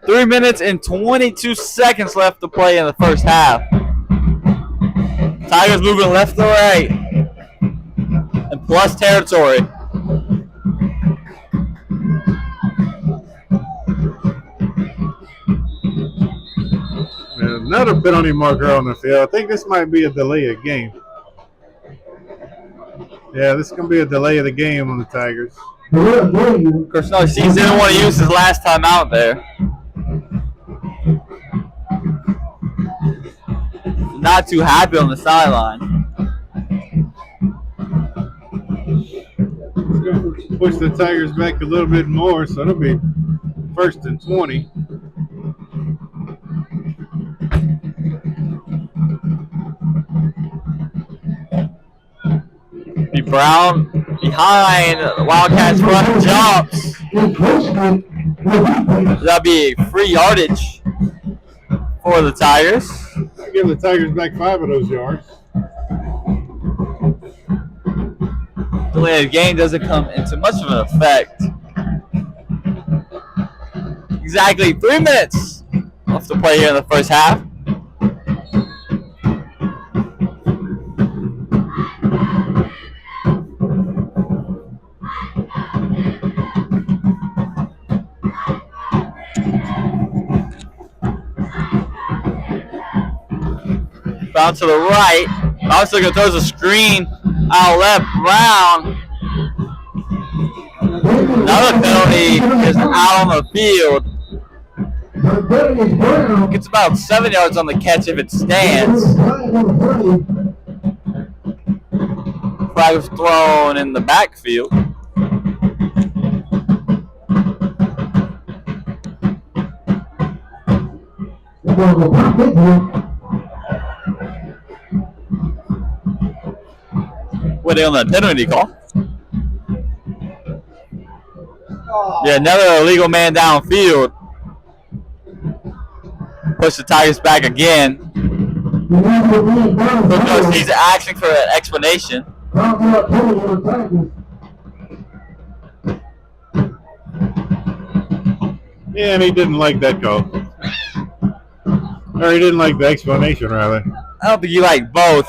Speaker 1: 3 minutes and 22 seconds left to play in the first half. Tigers moving left to right in plus territory.
Speaker 2: Another penalty marker on the field. I think this might be a delay of game. Yeah, this is going to be a delay of the game on the Tigers.
Speaker 1: Of course, no, he didn't want to use his last time out there. Not too happy on the sideline.
Speaker 2: Push the Tigers back a little bit more, so it'll be 1st and 20.
Speaker 1: Be Brown behind the Wildcats run jumps. That'll be free yardage for the Tigers.
Speaker 2: I'll give the Tigers back 5 of those yards.
Speaker 1: Delay of game doesn't come into much of an effect. Exactly 3 minutes left to play here in the first half. Bounce to the right. Also going to throw a screen out left. Brown. Another penalty is out on the field. Gets about 7 yards on the catch if it stands. flag was thrown in the backfield. Waiting on the penalty call. Yeah, another illegal man downfield. Push the Tigers back again. Coach he's asking for an explanation.
Speaker 2: Yeah, and he didn't like that call. Or he didn't like the explanation, rather.
Speaker 1: I don't think you like both.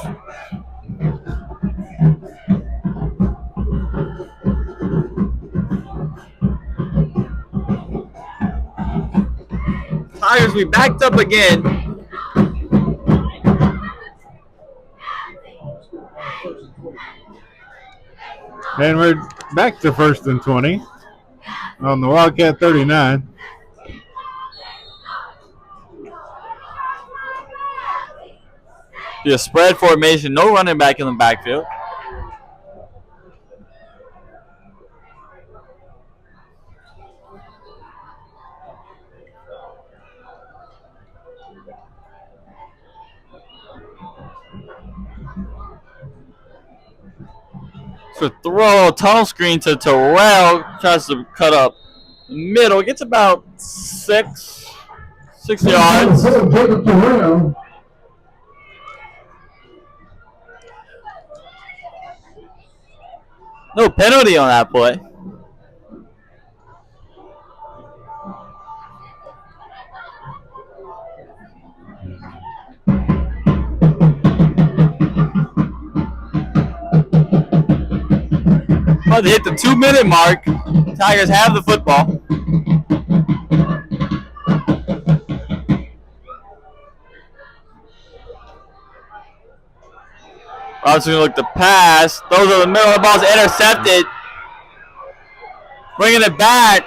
Speaker 1: Tigers, we backed up again.
Speaker 2: And we're back to 1st and 20 on the Wildcat 39.
Speaker 1: The spread formation, no running back in the backfield. So throw, tunnel screen to Terrell, tries to cut up the middle, gets about 6 yards. No penalty on that play. About to hit the 2-minute mark. Tigers have the football. Robinson going to look to pass. Throws in the middle. The ball's intercepted. Bringing it back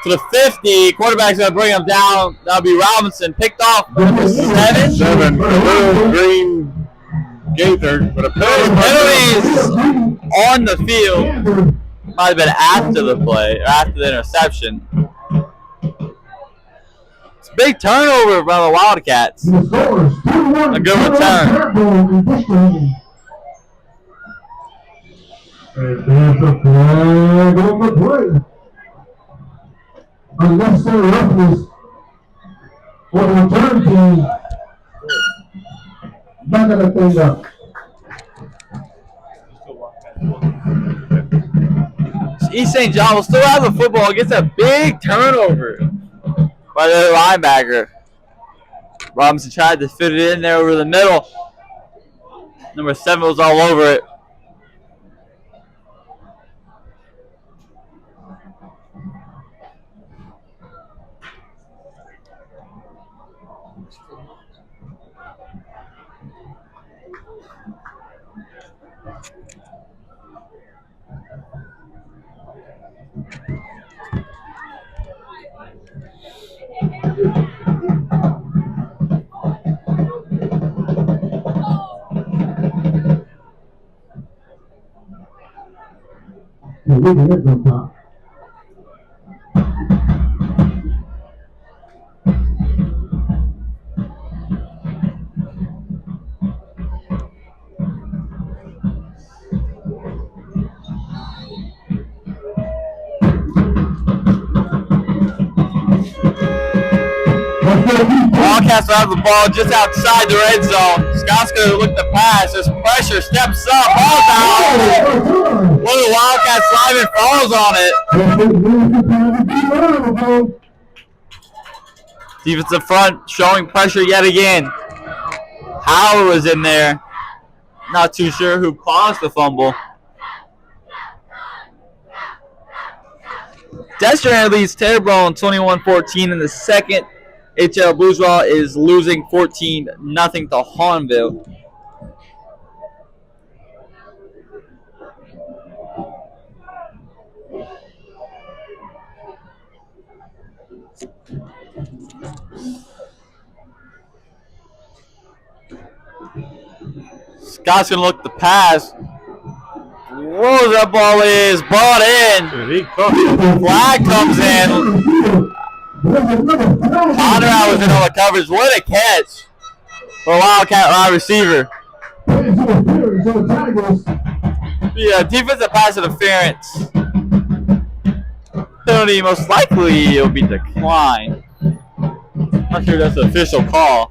Speaker 1: to the 50. Quarterback's going to bring him down. That'll be Robinson. Picked off number 7.
Speaker 2: 7. Little green Gaither. But a
Speaker 1: penalties on the field. Might have been after the play, or after the interception. It's a big turnover by the Wildcats. A good return.
Speaker 3: And there's a flag on the play. Unnecessary roughness for the return team. Back of the thing up.
Speaker 1: East St. John will still have the football. Gets a big turnover by the linebacker. Robinson tried to fit it in there over the middle. Number 7 was all over it. Wildcats will have the ball just outside the red zone. Scott's going to look to pass. There's pressure. Steps up. Ball's out. One of the Wildcats linemen falls on it. Defensive front showing pressure yet again. Howard was in there. Not too sure who caused the fumble. Destrehan leads Terrebonne 21-14 in the second. HL Bourgeois is losing 14-0 to Hahnville. Scott's going to look to pass. fumbles. That ball is brought in. Flag comes in. Conrad was in all the coverage. What a catch for a Wildcat wide receiver. Yeah, defensive pass interference. Penalty most likely will be declined. Not sure that's the official call.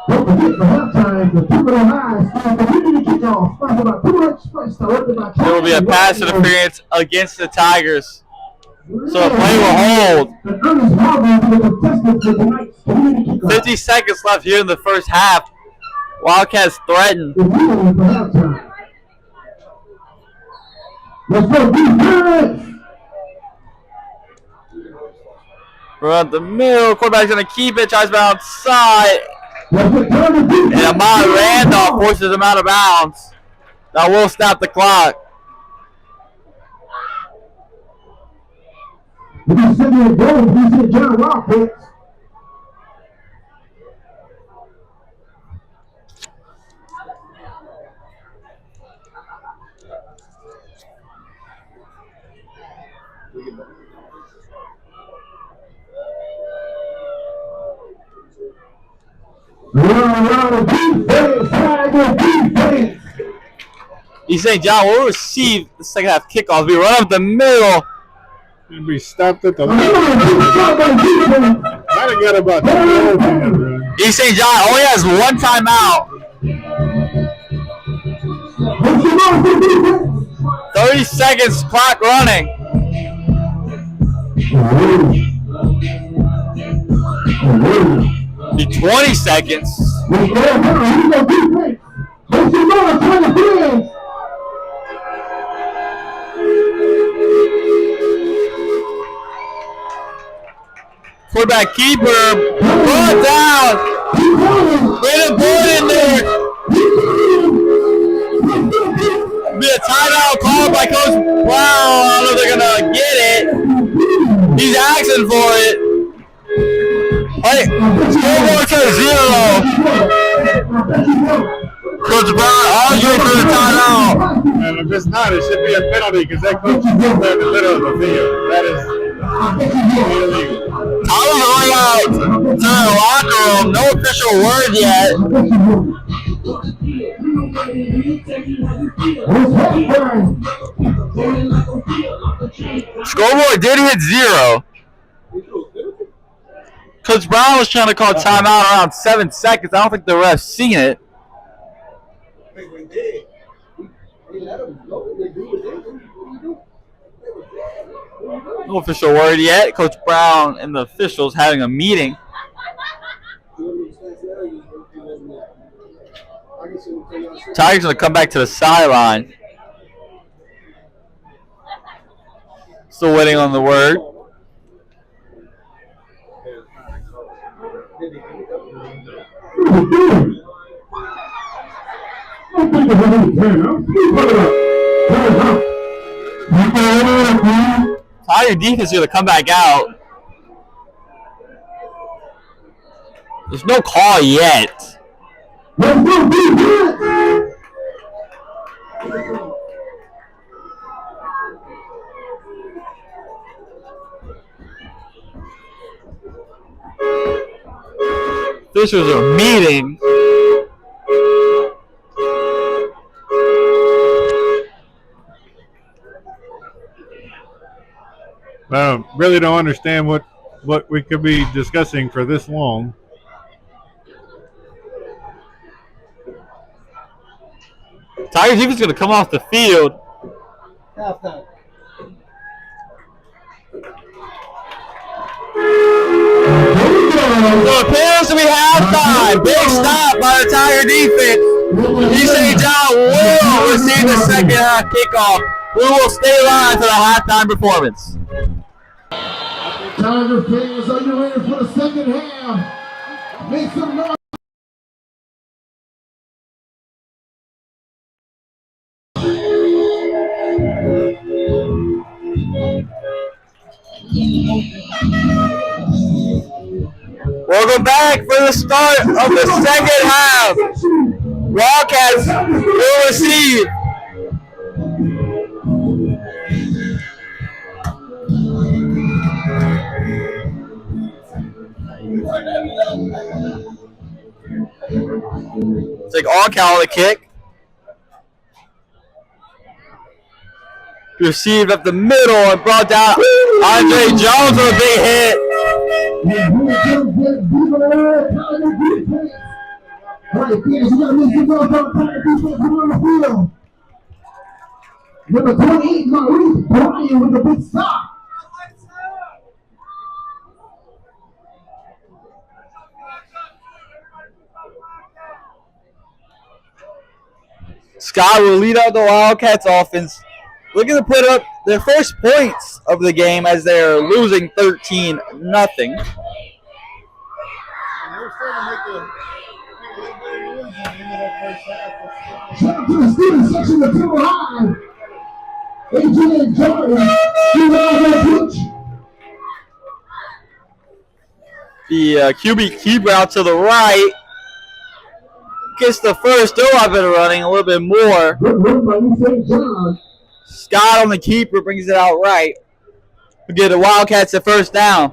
Speaker 3: Don't forget for halftime, the Thibodaux High scored the winning kickoff, sponsored by Thibodaux Express, directed by
Speaker 1: There will be a pass interference against the Tigers. So the play will hold. 50 seconds left here in the first half. Wildcats threatened.
Speaker 3: Let's go defense!
Speaker 1: Run the middle. Quarterback's going to keep it. Tries to bounce outside. And Ahmad Randolph forces him out of bounds. That will stop the clock.
Speaker 3: If you send me a goal, you said John Rockets.
Speaker 1: East St. John will receive the second half kickoff. We run up the middle.
Speaker 2: And we stopped at the might have got about 2
Speaker 1: East St. John only has one timeout. 30 seconds, clock running. Be 20 seconds. Quarterback keeper, brought down. Bring the board in there. Be a timeout called by Coach Brown. I don't know if they're gonna get it. He's asking for it. Hey, scoreboard says 0. Coach Brown arguing for the timeout.
Speaker 2: And if it's not, it should be a penalty because that coach is in the middle of the field. That is illegal.
Speaker 1: I was going out to the locker room. No official word yet. Scoreboard did hit 0. Coach Brown was trying to call timeout around 7 seconds. I don't think the ref's seen it. No official word yet. Coach Brown and the officials having a meeting. Tigers going to come back to the sideline. Still waiting on the word. Tiger defense is going to come back out. There's no call yet. Officials are meeting.
Speaker 2: I really don't understand what we could be discussing for this long.
Speaker 1: Tigers defense is going to come off the field.
Speaker 4: Halftime.
Speaker 1: So it appears to be halftime. Big stop by the Tiger defense. East St. John will receive the second half kickoff. We will stay live for the halftime performance.
Speaker 3: Tiger fans, are you ready for the second half? Make some noise.
Speaker 1: Welcome back for the start of the second half. Wildcats will receive. Take All-Cal on the kick. Received up the middle and brought down Andre Jones with a big hit.
Speaker 3: Number 28, Maurice Bryan with the big stop.
Speaker 1: Scott will lead out the Wildcats offense, looking to put up their first points of the game as they are losing 13-0.
Speaker 3: Shout out to the student section of Timber High. AJ and Jordan,
Speaker 1: the QB keeper out to the right. Gets the first, still have been running a little bit more. Scott on the keeper brings it out right. We get the Wildcats at first down.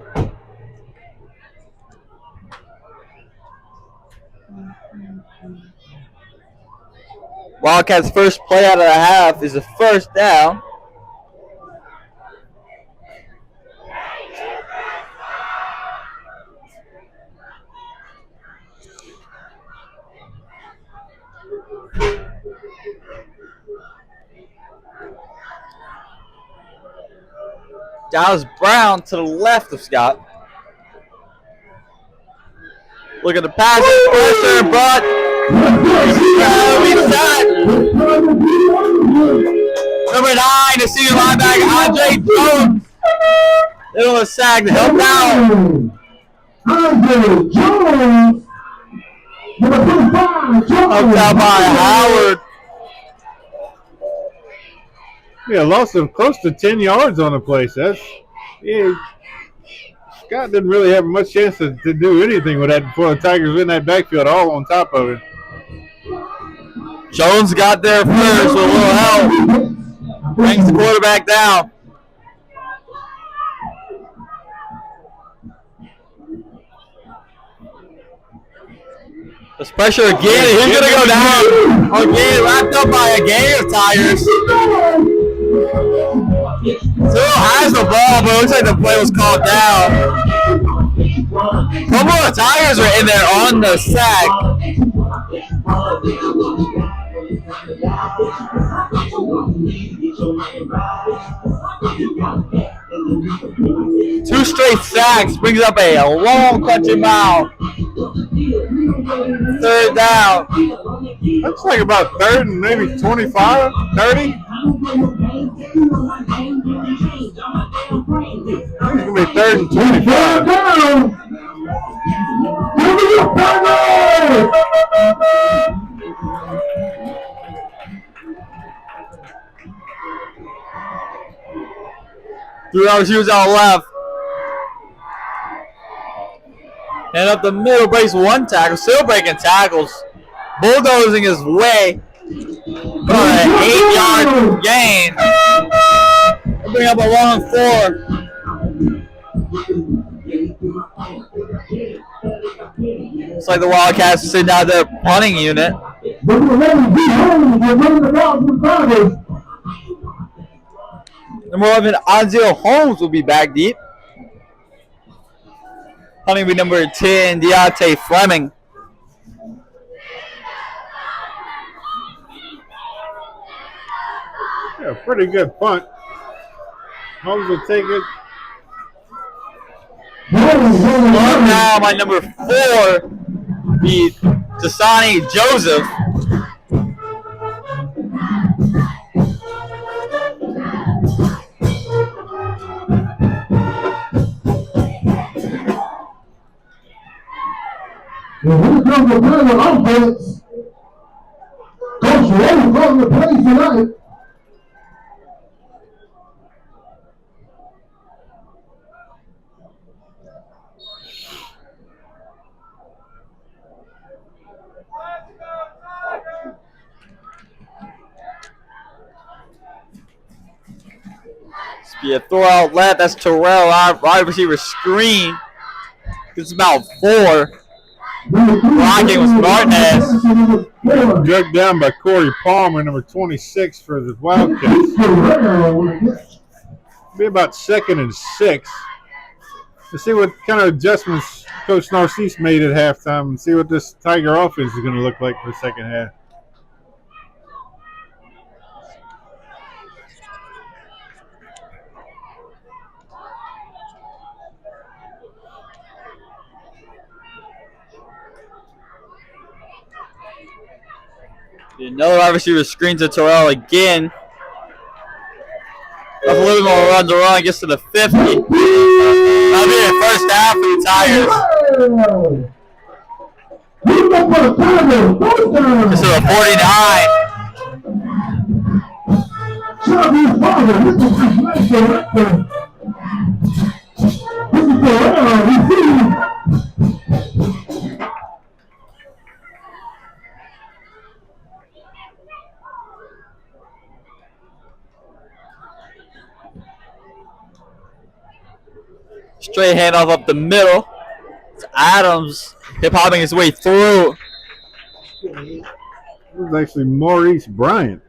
Speaker 1: Wildcats' first play out of the half is a first down. Dallas Brown to the left of Scott. Look at the pass, pressure, but number 9, the senior linebacker, Andre Jones. Little a sack to help out.
Speaker 3: Andre Jones. Number 25,
Speaker 1: Helped out by Howard.
Speaker 2: Yeah, lost of close to 10 yards on the place. Scott didn't really have much chance to do anything with that before the Tigers were in that backfield all on top of it.
Speaker 1: Jones got there first with a little help. Brings the quarterback down. There's pressure again. He's going to go down. Again, wrapped up by a game of Tigers. Still has the ball, but it looks like the play was called down. Couple of Tigers are in there on the sack. Two straight sacks brings up a long country mile. Third down.
Speaker 2: Looks like about third and maybe 25, 30. It's going to be third and 25.
Speaker 1: Threw out shoes out left. And up the middle, breaks one tackle. Still breaking tackles. Bulldozing his way. For an 8-yard gain. Bring up a long 4. Looks like the Wildcats are sitting out their punting unit. Number 11, Anzio Holmes will be back deep. Punting will be number 10, Deontay Fleming.
Speaker 2: Yeah, pretty good punt. Holmes will take it.
Speaker 1: Now my number 4 be Dasani Joseph.
Speaker 3: When it comes to playing the offense, Coach Ray calling the plays tonight.
Speaker 1: Yeah, throw out left. That's Terrell. Wide receiver screen. It's about 4. Blocking was Martinez.
Speaker 2: Drugged down by Corey Palmer, number 26 for the Wildcats. Be about 2nd and 6. Let's see what kind of adjustments Coach Narcisse made at halftime and see what this Tiger offense is going to look like for the second half.
Speaker 1: Another wide receiver screens to Terrell again. A little more run to run, gets to the 50. That'll be the first half for the Tigers. Gets to the 49. Straight handoff up the middle. It's Adams hip-hopping his way through.
Speaker 2: This is actually Maurice Bryant.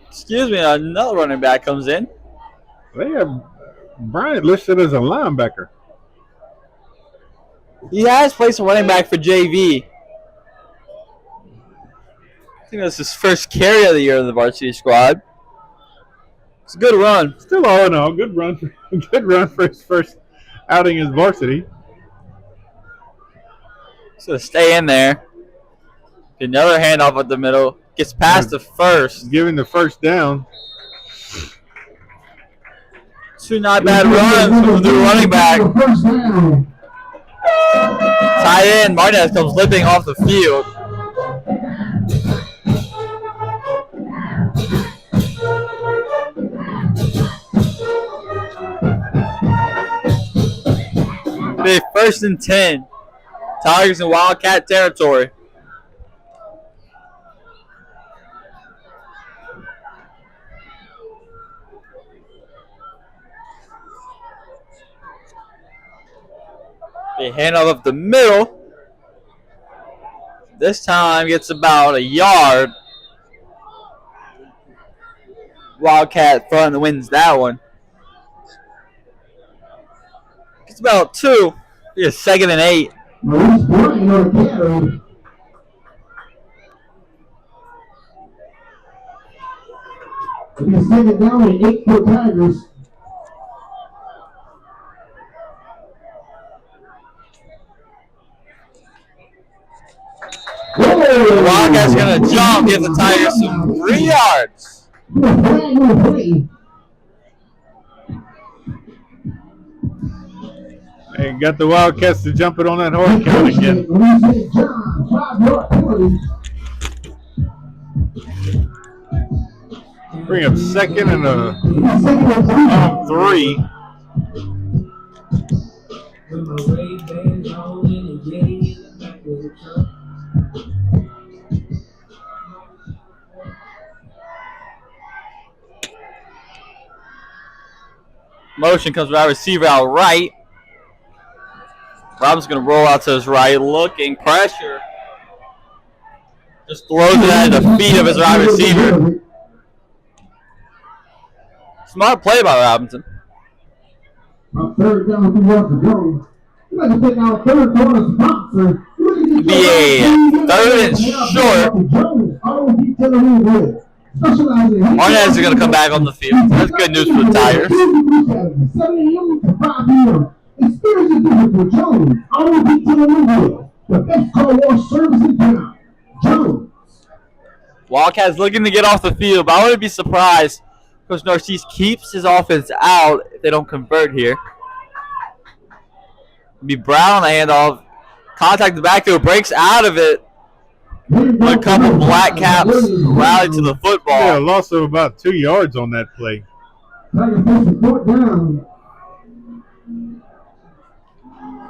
Speaker 1: Excuse me, another running back comes in.
Speaker 2: They have Bryant listed as a linebacker.
Speaker 1: He has played some running back for JV. I think that's his first carry of the year in the varsity squad. It's a good run.
Speaker 2: Still all in all, good run for his first outing as varsity.
Speaker 1: So stay in there. Another handoff at the middle. Gets past the first.
Speaker 2: Giving the first down.
Speaker 1: 2 not bad runs from the running back. Tight end Martinez comes limping off the field. Big 1st and 10. Tigers in Wildcat territory. They hand off up the middle. This time gets about a yard. Wildcat front wins that one. It's about 2. Be a 2nd and 8.
Speaker 3: It'll be a 2nd down and 8 for Tigers.
Speaker 1: The Wildcats gonna jump, give the Tigers some 3 yards.
Speaker 2: They got the Wildcats to jump it on that hard count again. Bring up 2nd and 3.
Speaker 1: Motion comes wide receiver out right. Robin's going to roll out to his right, looking, pressure. Just throws it at the feet of his wide receiver. Smart play by Robinson.
Speaker 3: 3rd down, 2 yards to go. You like to take our 3rd quarter sponsor.
Speaker 1: Be a 3rd and short. Martinez is going to come back on the field. That's good news for the Tigers.
Speaker 3: 7 a.m. to 5 p.m. Experience the difference with Jones. Auto Detailing, the best car wash service in town. Jones.
Speaker 1: Wildcats looking to get off the field, but I wouldn't be surprised if Coach Narcisse keeps his offense out if they don't convert here. It'll be Brown on the handoff. Contact the backfield, breaks out of it. A couple black caps rally to the football.
Speaker 2: Yeah, a loss of about 2 yards on that play.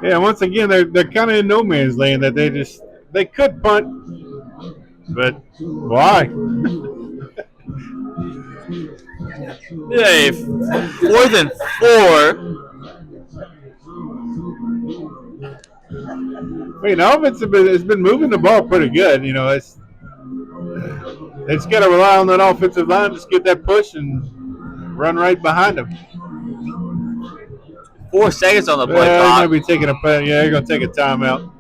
Speaker 2: Yeah, once again, they're kind of in no man's land that they could punt, but why?
Speaker 1: Yeah, 4th and 4.
Speaker 2: I mean, the offense has been moving the ball pretty good. You know, it's got to rely on that offensive line, just get that push and run right behind them.
Speaker 1: 4 seconds on the play clock.
Speaker 2: Maybe taking a they're going to take a timeout.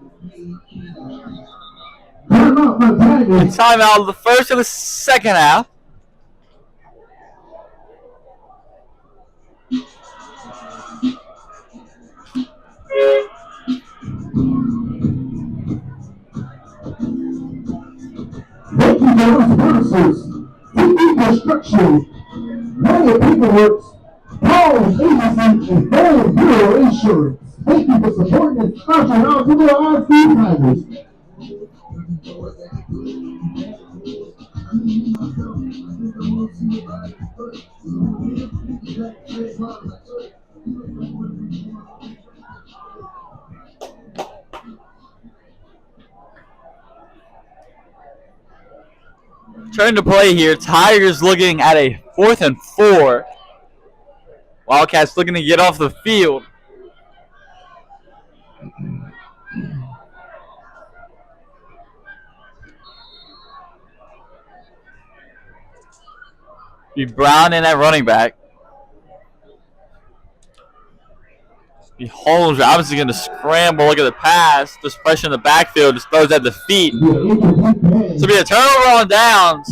Speaker 1: Timeout of the first and the second half.
Speaker 3: Thank you for our sponsors. TV Construction, Money Paperworks, Paul's Agency, and Gold Bureau Insurance. Thank you for supporting and sponsoring our Thibodaux Food Tigers.
Speaker 1: Turn to play here. Tigers looking at a 4th and 4. Wildcats looking to get off the field. Be Brown in at running back. Be Holmes obviously going to scramble. Look at the pass. Just pressure in the backfield. Just throws at the feet. So be a turnover on downs.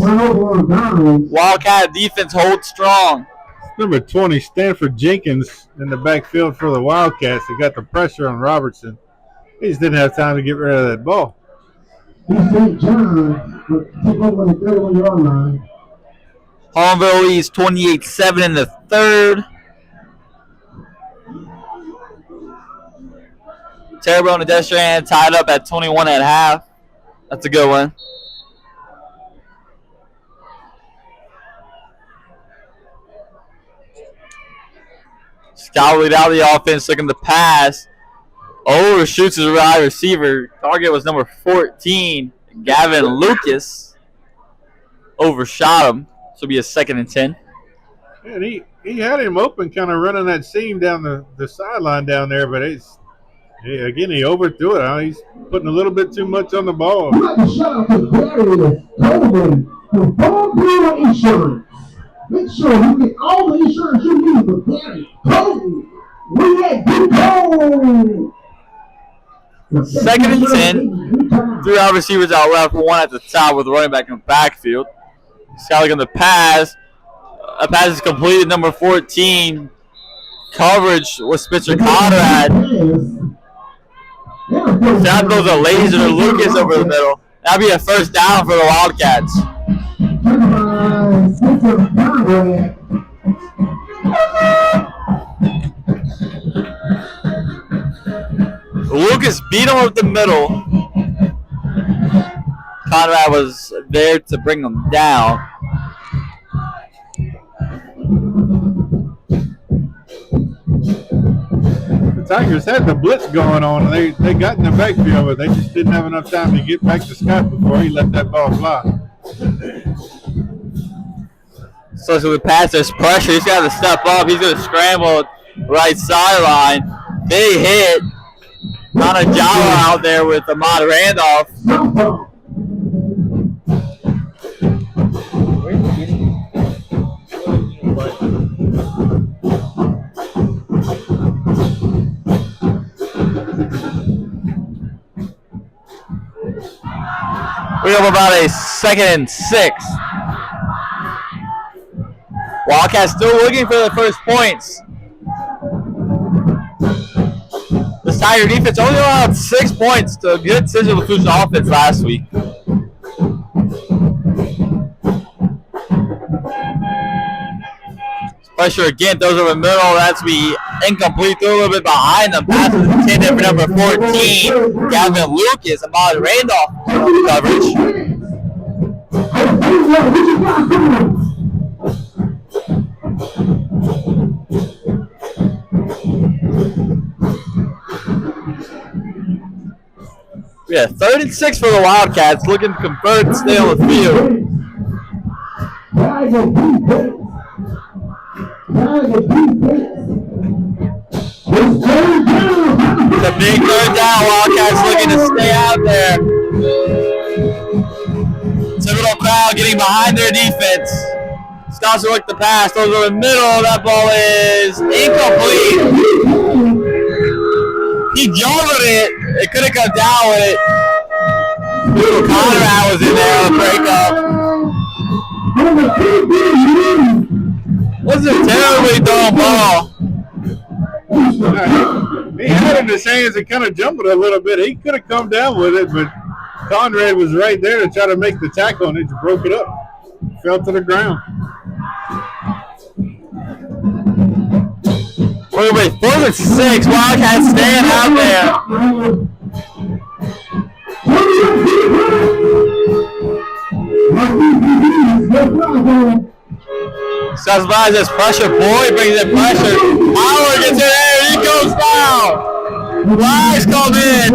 Speaker 1: Wildcat defense holds strong.
Speaker 2: Number 20, Stanford Jenkins in the backfield for the Wildcats. They got the pressure on Robertson. He just didn't have time to get rid of that ball.
Speaker 1: Holmville leads 28-7 in the third. Terrebonne and Destrehan tied up at 21 at half. That's a good one. Scott lead out the offense, looking to pass. Overshoots his wide receiver. Target was number 14, Gavin Lucas. Overshot him. This will be a 2nd and 10.
Speaker 2: And he had him open, kind of running that seam down the sideline down there, but he overthrew it. He's putting a little bit too much on the ball.
Speaker 3: Shout out to Barry Coleman from Gold Bureau Insurance. Make sure you get all the insurance you need with Barry Coleman. We at Good Gold.
Speaker 1: 2nd and 10. 3 wide receivers out left, 1 at the top with the running back in the backfield. Scott looking to pass. A pass is completed. Number 14. Coverage with Spencer Conrad. That throws a laser to Lucas over the middle. That'll be a 1st down for the Wildcats. Lucas beat him up the middle. Conrad was there to bring him down.
Speaker 2: The Tigers had the blitz going on, and they got in the backfield, but they just didn't have enough time to get back to Scott before he let that ball fly.
Speaker 1: So with pass, there's pressure. He's got to step up. He's going to scramble right sideline. Big hit. Not a Java out there with Ahmad Randolph. We have about a 2nd and 6. Wildcats still looking for the first points. This Tiger defense only allowed 6 points to a good Central Lafourche offense last week. Pressure again, throws over the middle. That's be incomplete. Throw a little bit behind them. Passes intended for number 14, Gavin Lucas. Ahmad Randolph coverage. Yeah, 3rd and 6 for the Wildcats, looking to convert and stay on the field. It's a big third down. Wildcats looking to stay out there. Thibodaux crowd getting behind their defense. Stops to work the pass. Throws over the middle. That ball is incomplete. He juggled it. It couldn't come down with it. Conrad was in there on the breakup. Wasn't a terribly thrown ball.
Speaker 2: He had it in his hands and kind of jumbled a little bit. He could have come down with it, but Conrad was right there to try to make the tackle and it just broke it up. Fell to the ground.
Speaker 1: Wait, 4th and 6. Wildcats staying out there. Sasbaz has pressure. Boyd brings in pressure. Howard gets in there. He goes down. Flags come in.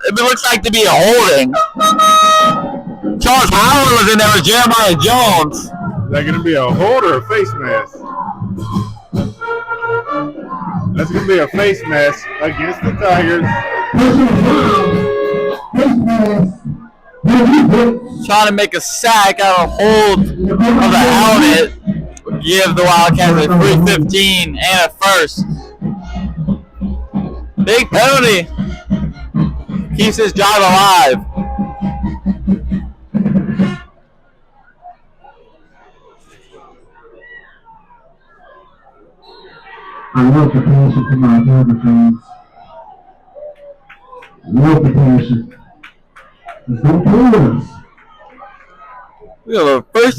Speaker 1: It looks like to be a holding. Charles Howard was in there with Jeremiah Jones.
Speaker 2: Is that going to be a hold or a face mask? That's going to be a face mask against the Tigers.
Speaker 1: Trying to make a sack out of hold of the helmet. Give the Wildcats a free 15 and a first. Big penalty. Keeps this drive alive.
Speaker 3: I love the passion from our Denver fans. Love the passion. There's no players.
Speaker 1: We have a first.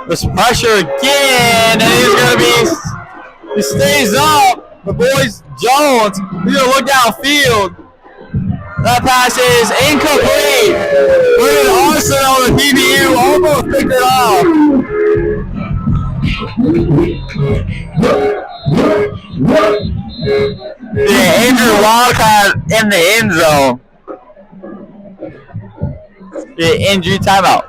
Speaker 1: There's pressure again, and he's going to be. He stays up. The boys Jones. He's going to look downfield. That pass is incomplete. Brennan Arsenal with PBU almost picked it off. The Andrew Wildcat in the end zone. The injury timeout.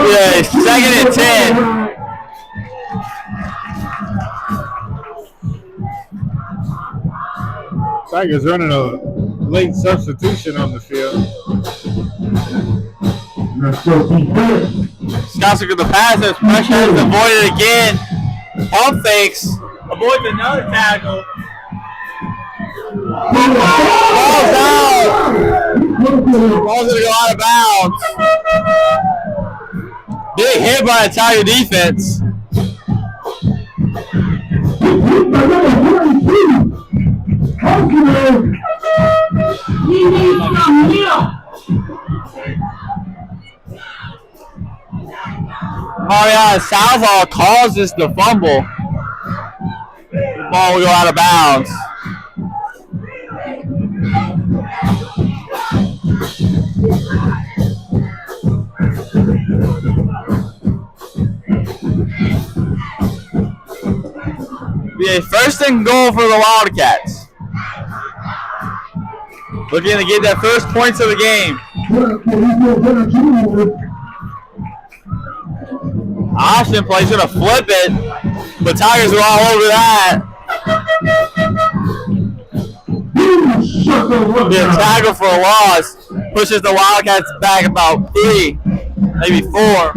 Speaker 1: Yeah, 2nd and 10.
Speaker 2: Tigers running a late substitution on the field.
Speaker 1: Scouts look at the pass. There's pressure. It's avoided again. Pump fakes. Avoids another tackle. Ball's out. Ball's going to go out of bounds. Big hit by the Tiger defense.
Speaker 3: He needs some milk.
Speaker 1: Mariana Salva causes the fumble. The ball will go out of bounds. Be a first and goal for the Wildcats. Looking to get their first points of the game. Austin plays going to flip it, but Tigers are all over that. Be a tackle for a loss. Pushes the Wildcats back about 3, maybe 4.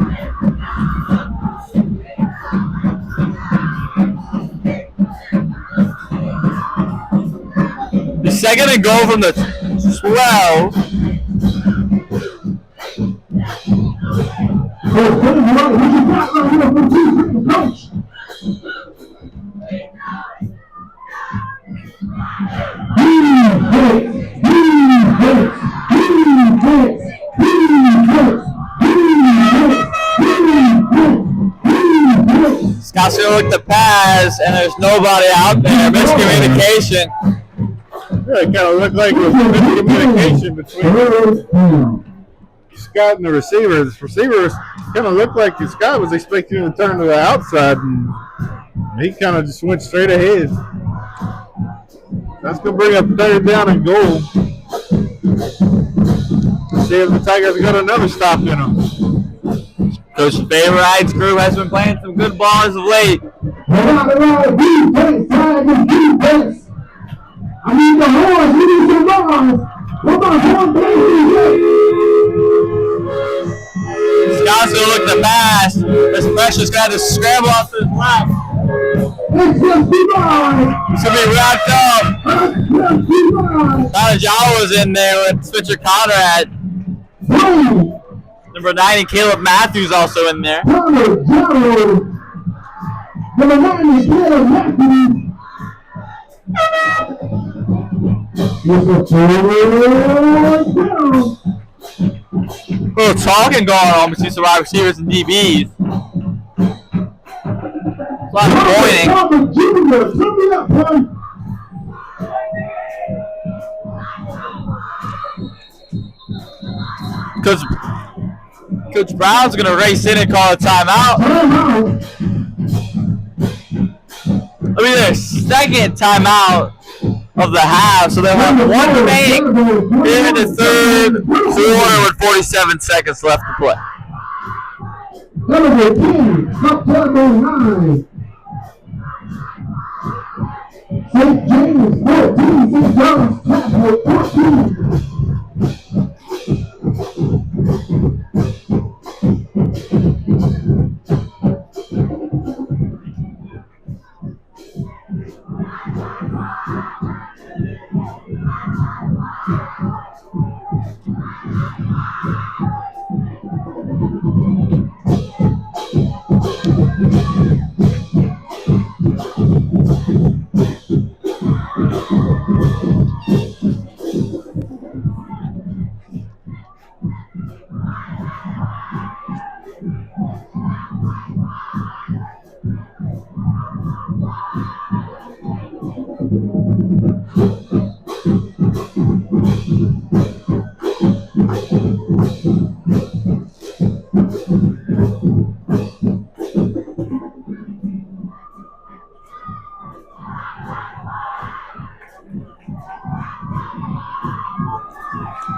Speaker 1: The second and goal from the 12. Scott's going to look the pass, and there's nobody out there. Miscommunication.
Speaker 2: Yeah, it kind of looked like it was miscommunication between Scott and the receiver. The receiver kind of looked like Scott was expecting him to turn to the outside, and he kind of just went straight ahead. That's going to bring up 3rd down and goal. See if the Tigers got another stop in them.
Speaker 1: Coach Favorite's group has been playing some good ball as of late.
Speaker 3: I need the horns. We need some horns. What about horn
Speaker 1: Scott's going to look the pass. This pressure's going to have to scramble off to his left. It's going to be wrapped up. Thibodaux was in there with Switcher Conrad. Number 90, Caleb Matthews also in there.
Speaker 3: Number 90, Caleb Matthews.
Speaker 1: A little talking going on between some wide receivers and DBs. A lot of pointing. Coach Brown's going to race in and call a timeout. It'll be their second timeout of the half, so they'll have one to make in the third quarter with 47 seconds left to play.
Speaker 3: Number 10, September 9. St. James 14, St. John's Catholic 14.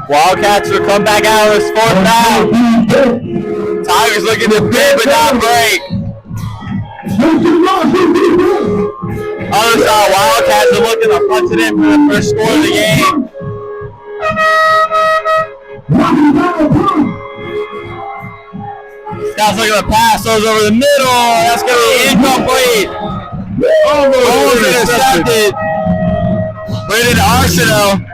Speaker 1: Wildcats will come back out of this 4th down. Tigers looking to bid but not break. Other side, Wildcats are looking to punch it in for the first score of the game. Scott's looking to pass those over the middle. That's going to be incomplete. Almost intercepted. Brandon Arsenault.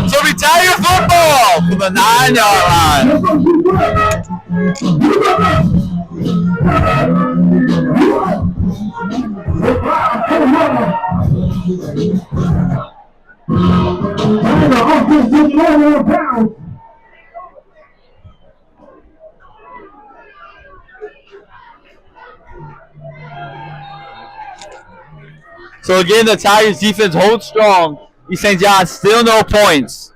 Speaker 1: So we Tiger football from the 9-yard line.
Speaker 3: Tiger offense taking over on pounds.
Speaker 1: So again, the Tigers defense holds strong. East St. John still no points.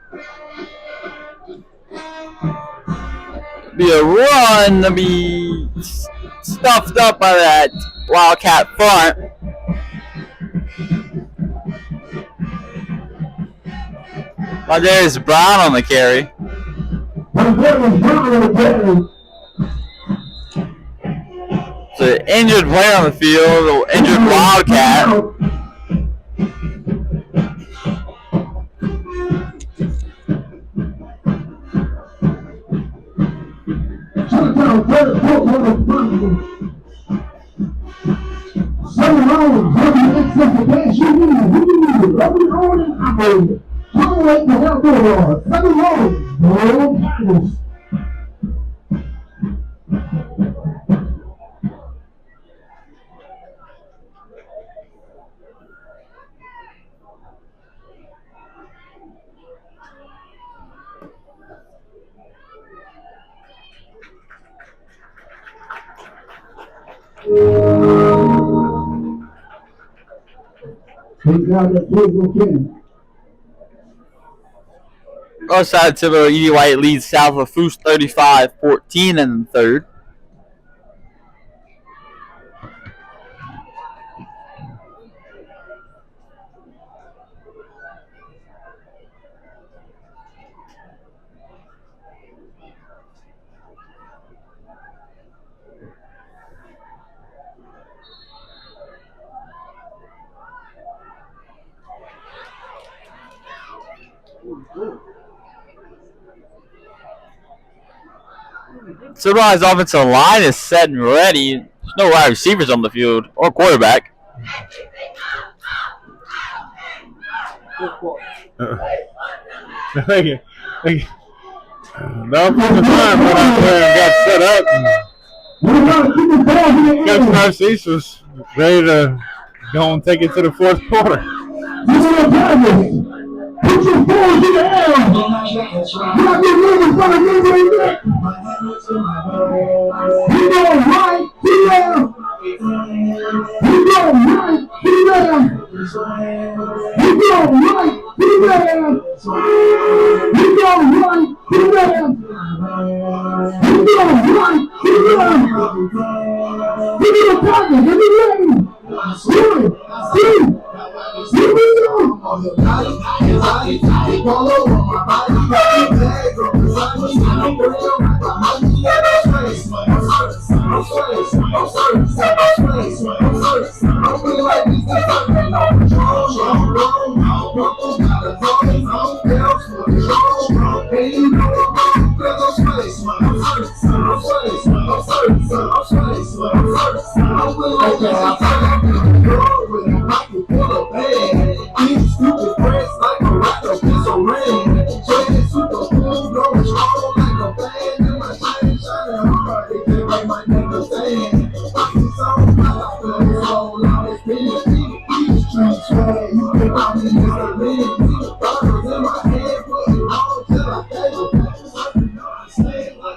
Speaker 1: Be a run to be stuffed up by that Wildcat front. But there's Brown on the carry. So injured player on the field, injured Wildcat. Outside Thibodaux, Edie White leads South Lafourche 35-14 in the third. Thibodaux's offensive line is set and ready. There's no wide receivers on the field or quarterback.
Speaker 2: The offensive line went out there and got set up. Coach Narcisse was ready to go and take it to the fourth quarter.
Speaker 3: Put your balls in the air. You got your leg in front of you. You go right, he left. You go right, he left. You go right, he left. You go right, he left. You go right, he left. Give me the target, give me the lane. 1, 2, 3. Here we go.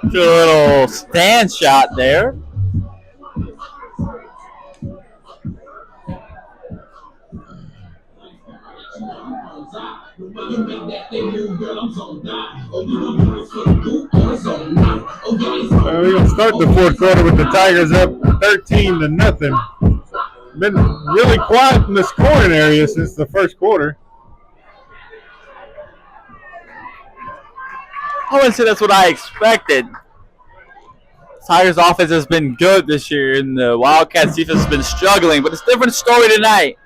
Speaker 1: A little stand shot there.
Speaker 2: We're going to start the fourth quarter with the Tigers up 13-0. Been really quiet in the scoring area since the first quarter.
Speaker 1: I wouldn't say that's what I expected. Tigers' offense has been good this year, and the Wildcats' defense has been struggling, but it's a different story tonight.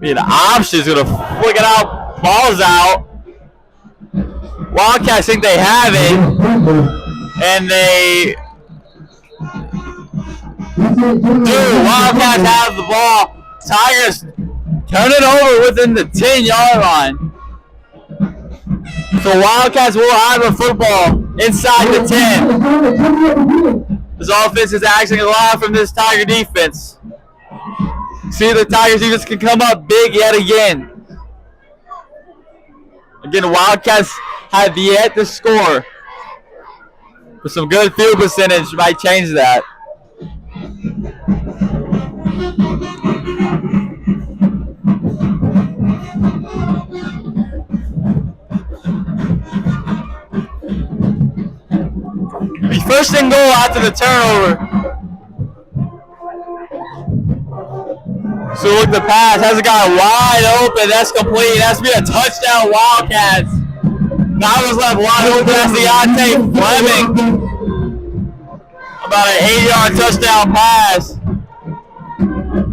Speaker 1: The option's going to flick it out, ball's out. Wildcats think they have it, and they do. Wildcats have the ball. Tigers turn it over within the 10-yard line. So Wildcats will have a football inside the 10. This offense is asking a lot from this Tiger defense. See if the Tigers defense can come up big yet again. Again, Wildcats have yet to score. With some good field percentage, might change that. First and goal after the turnover. So look, the pass has a guy wide open. That's complete. That's be a touchdown, Wildcats. Now was left wide open. That's Deontay Fleming. About an 8-yard touchdown pass.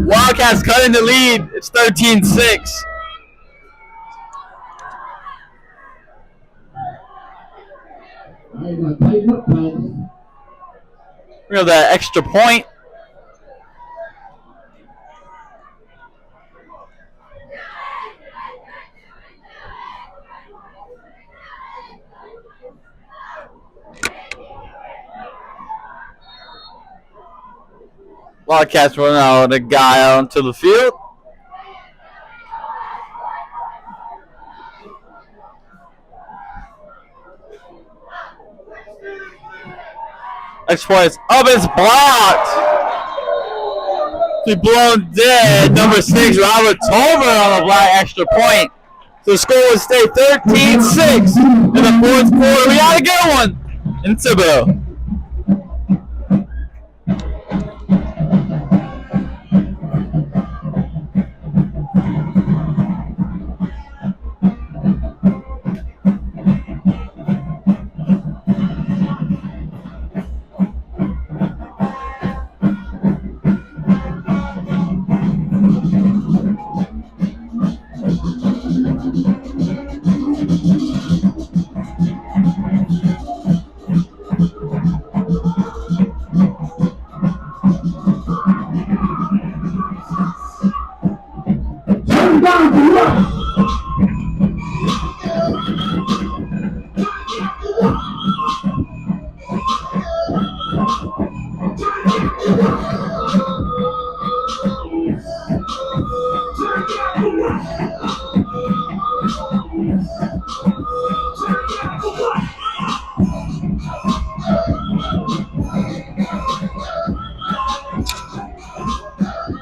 Speaker 1: Wildcats cutting the lead. It's 13-6. We have that extra point. Wildcats run out a guy onto the field. Next point is up, it's blocked. He's blown dead. Number 6, Robert Tolmer on a black extra point. So the score will stay 13-6 in the fourth quarter. We got a good one in Thibodaux.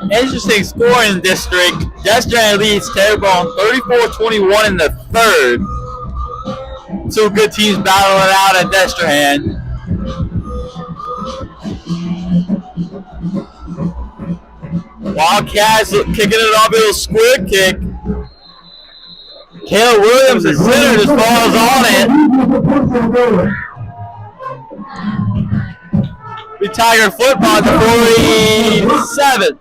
Speaker 1: Interesting scoring district. Destrehan leads Terrebonne 34-21 in the third. Two good teams battling out at Destrehan. Wildcats kicking it off, a little square kick. Caleb Williams, the center, just falls on it. The Tiger football to 47.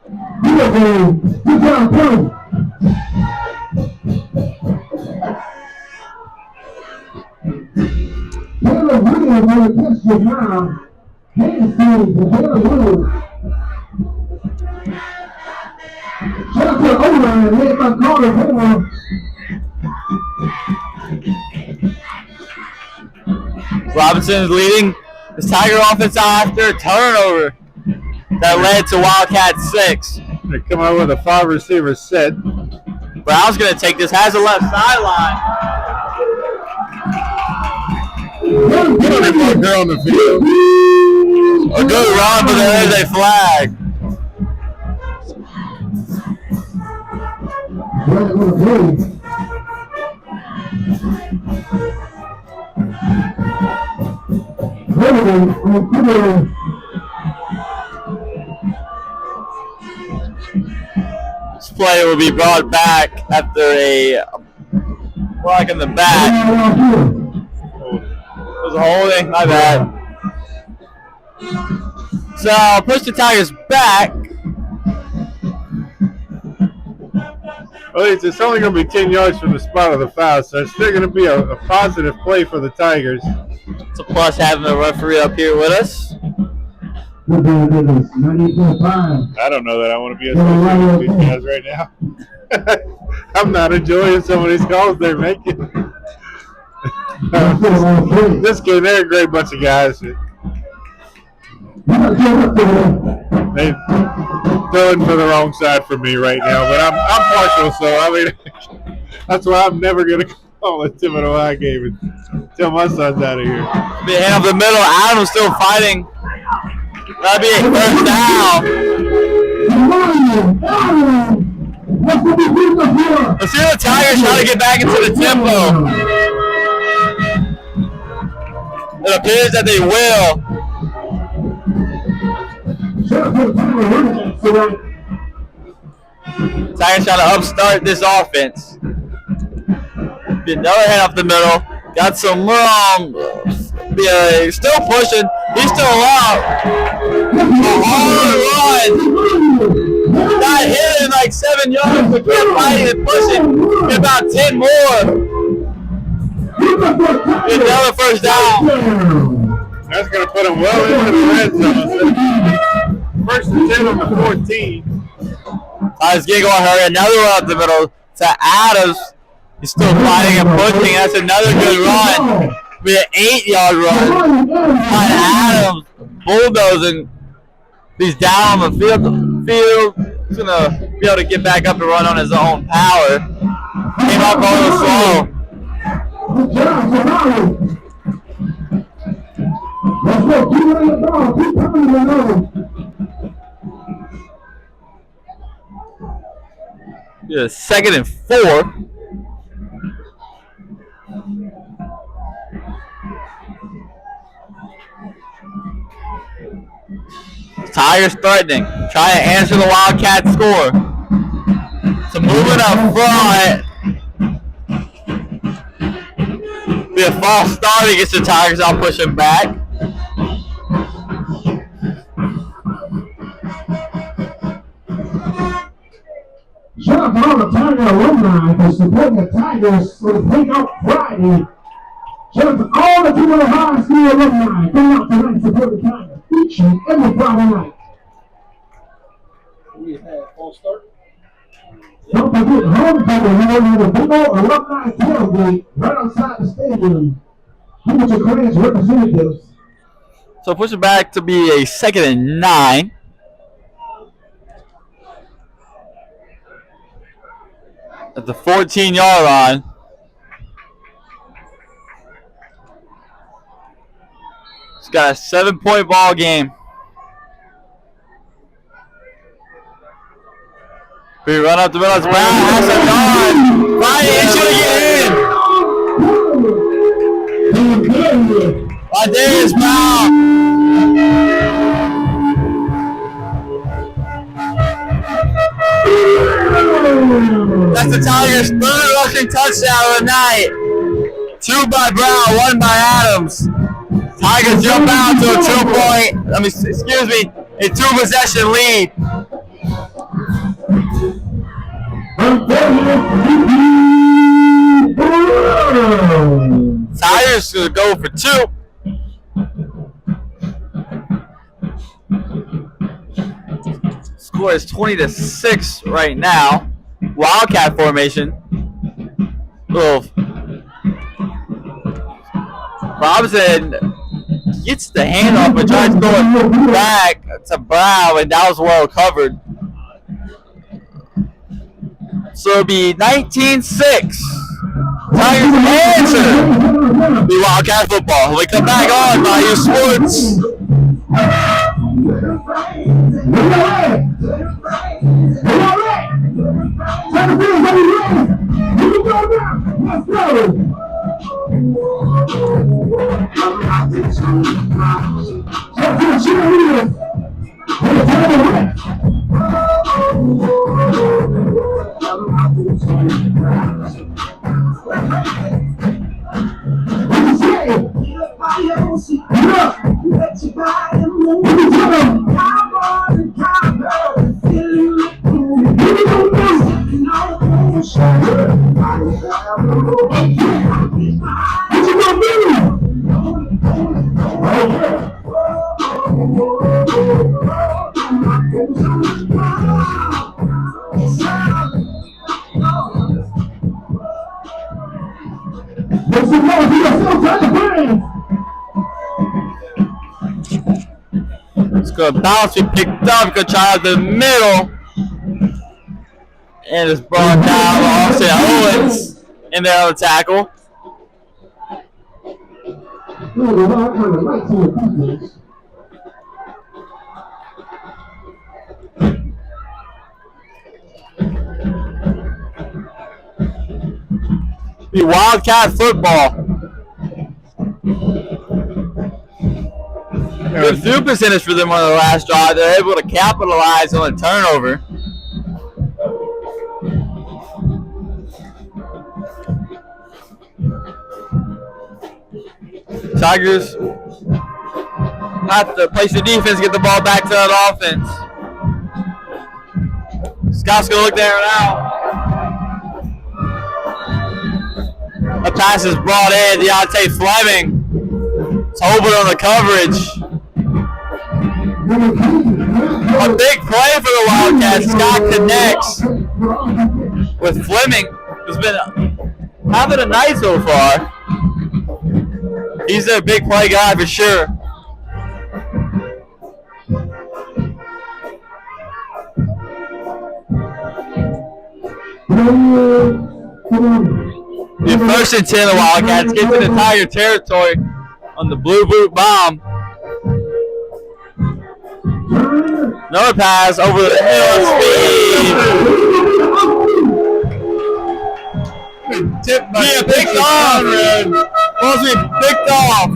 Speaker 1: Robinson is leading this Tiger offense after a turnover that led to Wildcat 6.
Speaker 2: They come out with a 5-receiver set.
Speaker 1: Brown's going to take this, has a left sideline.
Speaker 2: Girl on the field.
Speaker 1: A good run, but there is a flag. This play will be brought back after a block in the back. It was a holding, my bad. So I'll push the Tigers back.
Speaker 2: Well, it's only going to be 10 yards from the spot of the foul, so it's still going to be a positive play for the Tigers.
Speaker 1: It's a plus having the referee up here with us.
Speaker 2: I don't know that I want to be associated with these guys right now. I'm not enjoying some of these calls they're making. This game, they're a great bunch of guys. They throwing for the wrong side for me right now, but I'm partial, so I mean that's why I'm never gonna call a Thibodaux High game until my son's out of here.
Speaker 1: The hand up the middle. Adams still fighting. That'd be a first down. Let's see the Tigers try to get back into the tempo. It appears that they will. Tigers trying to upstart this offense. Get another hand up the middle. Got some room. Yeah, still pushing. He's still out. A hard run. Not hitting like 7 yards, but kept fighting and pushing. Get about 10 more. Get another first down.
Speaker 2: That's going to put him well into the red zone. First and 10 on the 14.
Speaker 1: Let's get going, hurry. Another one up the middle to Adams. He's still fighting and pushing. That's another good run. Be an 8-yard run. Adams bulldozing. He's down on the field. He's going to be able to get back up and run on his own power. Came up a little slow. Yeah, 2nd and 4. Tigers threatening, trying to answer the Wildcat score. So moving up front. Be a false start against the Tigers. I'll push him back.
Speaker 3: Shout out to all the Tiger alumni for supporting the Tigers for the Takeout Friday. Shout out to all the Thibodaux High School alumni. Come out tonight and support the Tigers each and every Friday night.
Speaker 4: We had false start.
Speaker 3: Don't forget, homecoming, we have a Thibodaux alumni tailgate right outside the stadium. Give it your class representatives.
Speaker 1: So push it back to be a 2nd and 9. At the 14-yard line. It's got a 7-point ball game. We run up the middle. It's Brown. Has it gone. Finally, it's going to get in. Right there is Brown. That's the Tigers' 3rd rushing touchdown of the night. 2 by Brown, 1 by Adams. Tigers jump out to a 2-possession lead. Tigers gonna go for 2. Score is 20-6 right now. Wildcat formation. Robinson gets the handoff but tries to go back to Brown, and that was well covered. So it'll be 19-6. Tigers answer the Wildcat football. When we come back on Bayou Sports. It's going to bounce, be picked up, going to try out the middle. And it's brought down. Austin Owens in there on the tackle. The Wildcat football. Good field percentage for them on the last drive. They're able to capitalize on a turnover. Tigers have to place the defense, get the ball back to that offense. Scott's going to look there now. A pass is brought in. Deontay Fleming is holding on the coverage. A big play for the Wildcats. Scott connects with Fleming, who's been having a night so far. He's a big play guy for sure. The first and 10 of the Wildcats get to the Tiger territory on the blue boot bomb. Another pass over the hill speed. Being picked off, man. Supposed to be picked off.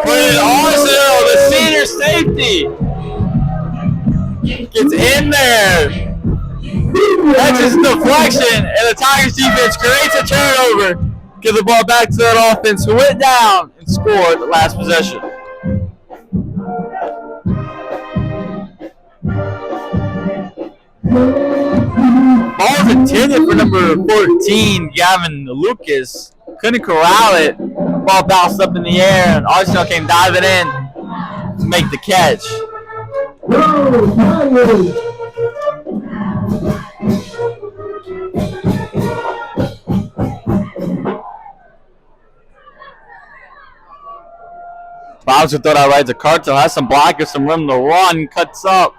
Speaker 1: But Arsenal, the senior safety, gets in there. That's his deflection, and the Tigers defense creates a turnover. Give the ball back to that offense who went down and scored the last possession. Ball's intended for number 14, Gavin Lucas. Couldn't corral it. Ball bounced up in the air, and Arsenal came diving in to make the catch. Bowser thought I ride the cartel. Has some blockers, some room to run. Cuts up.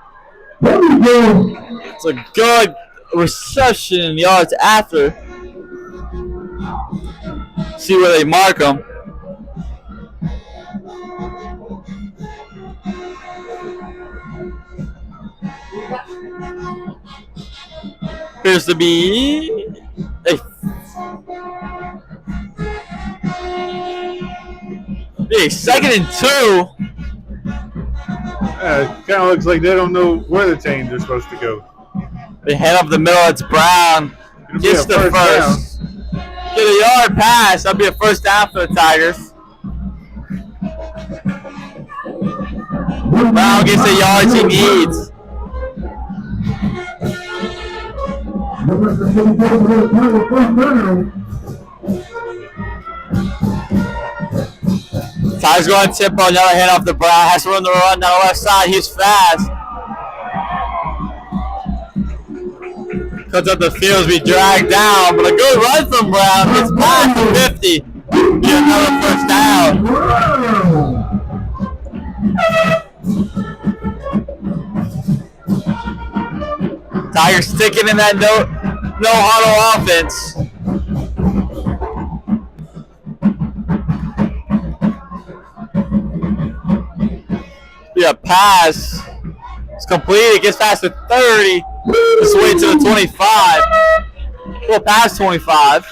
Speaker 1: It's a good reception in yards after. See where they mark him. Appears to be a second and 2.
Speaker 2: Kind of looks like they don't know where the chains are supposed to go.
Speaker 1: They head up the middle. It's Brown. Gets the first. Get a yard pass. That'll be a first down for the Tigers. Brown gets the yards he needs. Tigers going to tip on the other hand off the Brown. Has to run the run down the left side. He's fast. Cuts up the field, be dragged down, but a good run from Brown. Gets past the 50. Get another first down. Tigers sticking in that no huddle offense. Be a pass. It's completed. Gets past the 30. This way to the 25. We'll pass 25.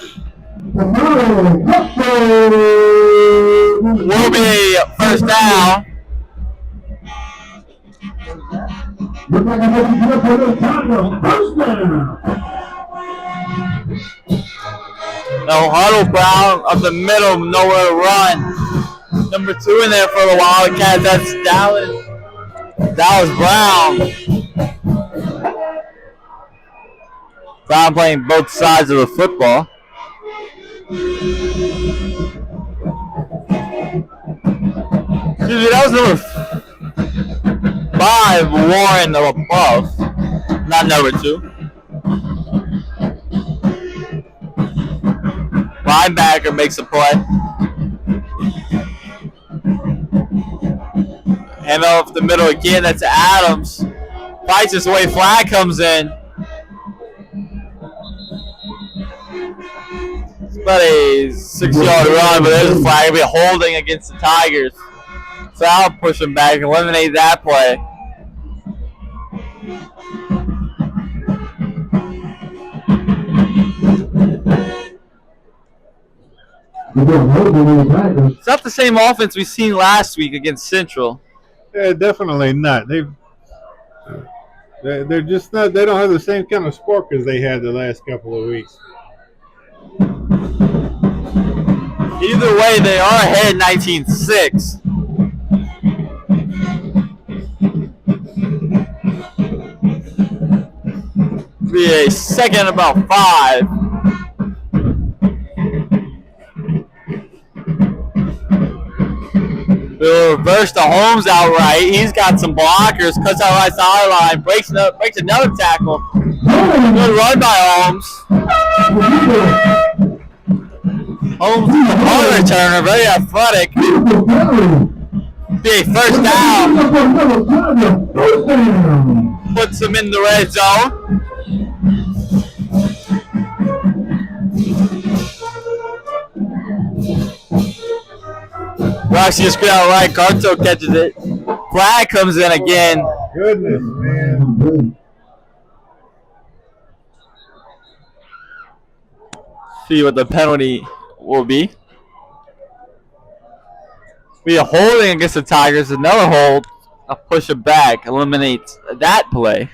Speaker 1: Will be a first down. No huddle. Brown up the middle, nowhere to run. Number 2 in there for the Wildcats. That's Dallas Brown. Brown playing both sides of the football. Excuse me, that was number 5, Warren above, not number 2. Linebacker makes a play. Hand off the middle again. That's Adams. Fights his way. Flag comes in. It's about a 6-yard run, but there's a flag. It'll be holding against the Tigers. So I'll push him back and eliminate that play. It's not the same offense we've seen last week against Central.
Speaker 2: Yeah, definitely not. They're just not. They don't have the same kind of spark as they had the last couple of weeks.
Speaker 1: Either way, they are ahead 19-6. Be a second about 5. We'll reverse the Holmes outright. He's got some blockers, cuts out right sideline, breaks another tackle. Good run by Holmes. Holmes is a punt returner, very athletic. Big first down. Puts him in the red zone. Roxy screen out right. Carto catches it. Flag comes in again.
Speaker 2: Goodness, man.
Speaker 1: See what the penalty will be. Be a holding against the Tigers. Another hold. A push it back. Eliminates that play.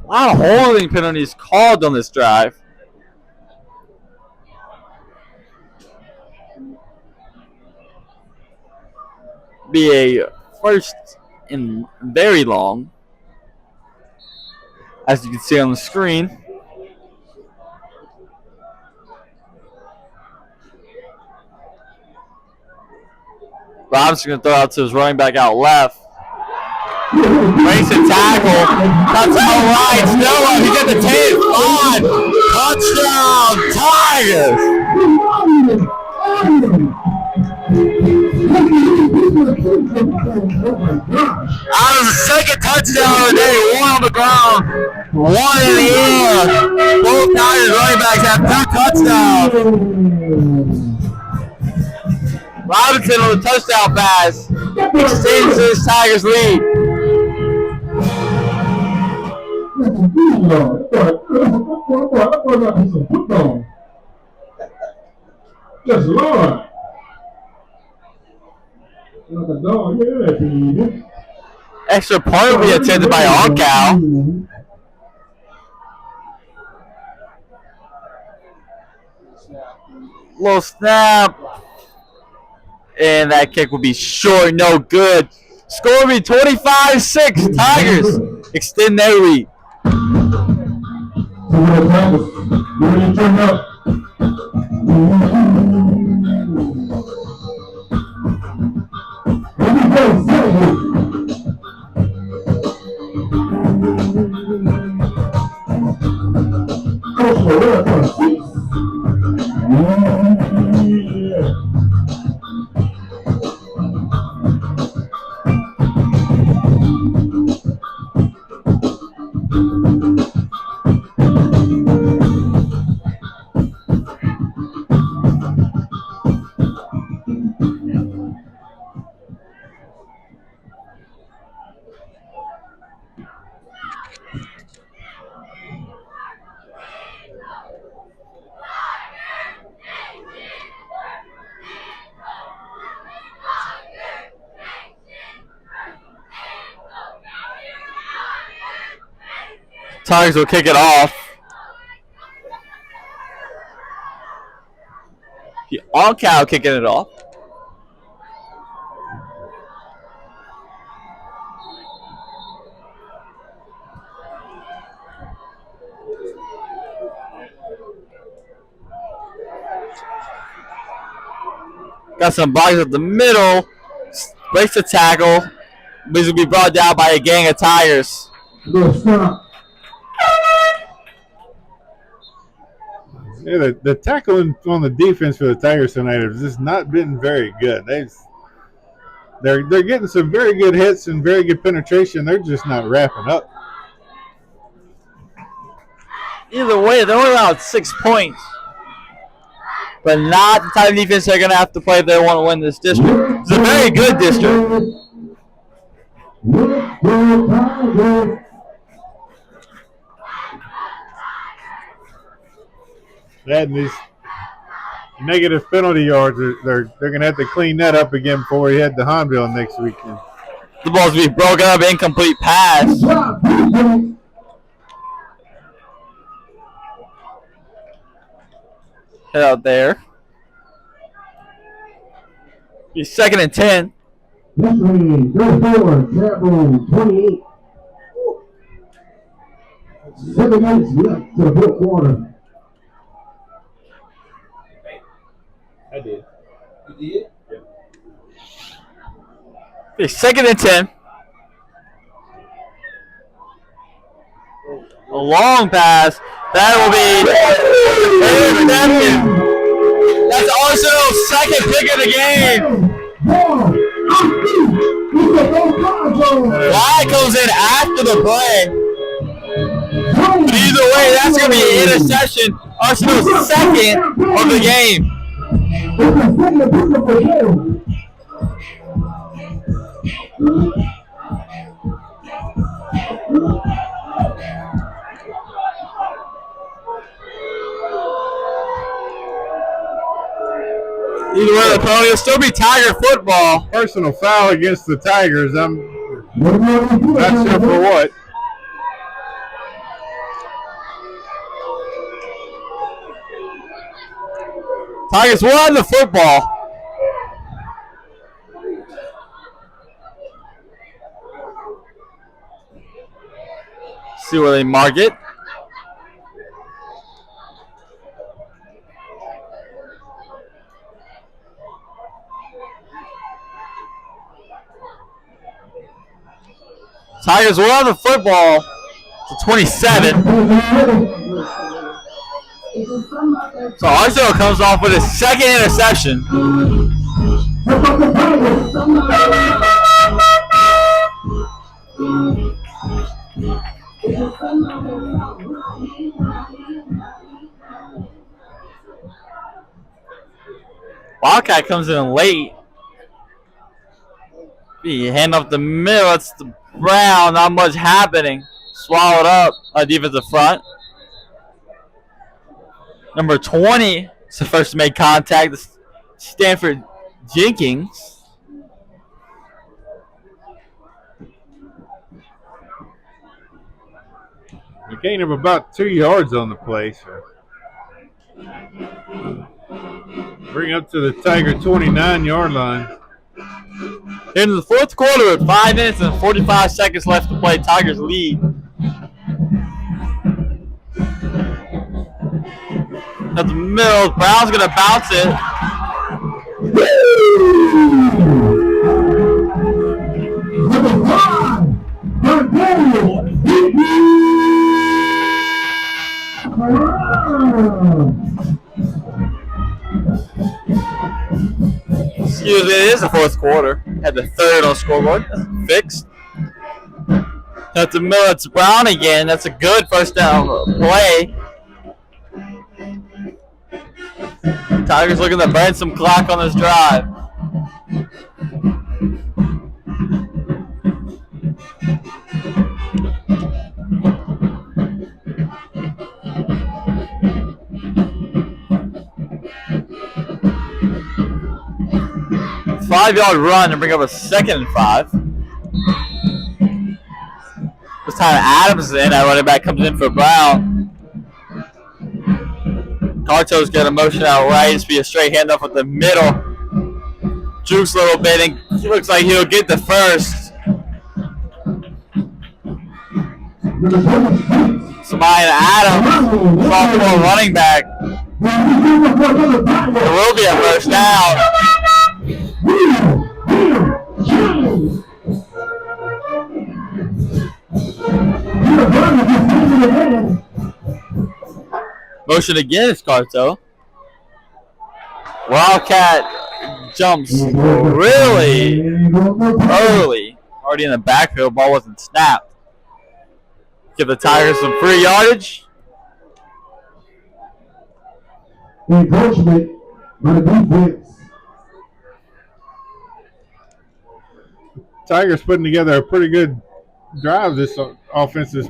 Speaker 1: A lot of holding penalties called on this drive. Be a first and very long, as you can see on the screen. Robinson going to throw out to his running back out left. Breaks a tackle. Cuts out right. Still up. He's at the 10. Touchdown, Tigers. Out of the second touchdown of the day. One on the ground. One in the air. Both Tigers running backs have 2 touchdowns. Robinson on the touchdown pass extends his Tigers lead.
Speaker 3: Yes, Lord.
Speaker 1: Extra point will be attempted by Oncal. Little snap. And that kick will be short, no good. Score will be 25-6. Tigers extend their lead. Tigers will kick it off. Oncal kicking it off. Got some bodies at the middle. Breaks the tackle. This will be brought down by a gang of Tigers.
Speaker 2: Yeah, the tackling on the defense for the Tigers tonight has just not been very good. They're getting some very good hits and very good penetration. They're just not wrapping up.
Speaker 1: Either way, they're only allowed 6 points. But not the type of defense they're going to have to play if they want to win this district. It's a very good district.
Speaker 2: And these negative penalty yards, they're going to have to clean that up again before we head to Honville next weekend.
Speaker 1: The ball's going to be broken up, incomplete pass. Head out there. He's 2nd and 10.
Speaker 3: History, go forward, Caribou, 28. 7 minutes left to the fourth quarter.
Speaker 2: I did.
Speaker 4: You did?
Speaker 2: Yeah.
Speaker 1: He's 2nd and 10. A long pass. That will be intercepted. That's Arsenal's 2nd pick of the game. Fly comes in after the play. Either way, that's going to be an interception. Arsenal's 2nd of the game. Either way, the penalty will still be Tiger football.
Speaker 2: Personal foul against the Tigers. I'm not sure for what.
Speaker 1: Tigers won the football. See where they mark it. Tigers won the football to 27. So Arsenal comes off with his 2nd interception. Wildcat comes in late. He hand up the middle. It's the Brown. Not much happening. Swallowed up on defensive front. Number 20 is the first to make contact. Stanford Jenkins.
Speaker 2: We gained him about 2 yards on the play. So. Bring up to the Tiger 29-yard line.
Speaker 1: Into the fourth quarter with 5 minutes and 45 seconds left to play. Tigers lead. At the middle, Brown's going to bounce it. Excuse me, it is the fourth quarter. Had the 3rd on the scoreboard. That's fixed. At the middle, it's Brown again. That's a good first down play. Tigers looking to burn some clock on this drive. Five-yard run and bring up a 2nd and 5. This time Adams is in. That running back comes in for Brown. Carto's got a motion out right. It's be a straight handoff with the middle. Jukes a little bit, and he looks like he'll get the first. Samaya Adams, sophomore running back. There will be a first down. Motion again is Carto. Wildcat jumps really early. Already in the backfield. Ball wasn't snapped. Give the Tigers some free yardage.
Speaker 3: Encroachment by the defense.
Speaker 2: Tigers putting together a pretty good drive. This offense is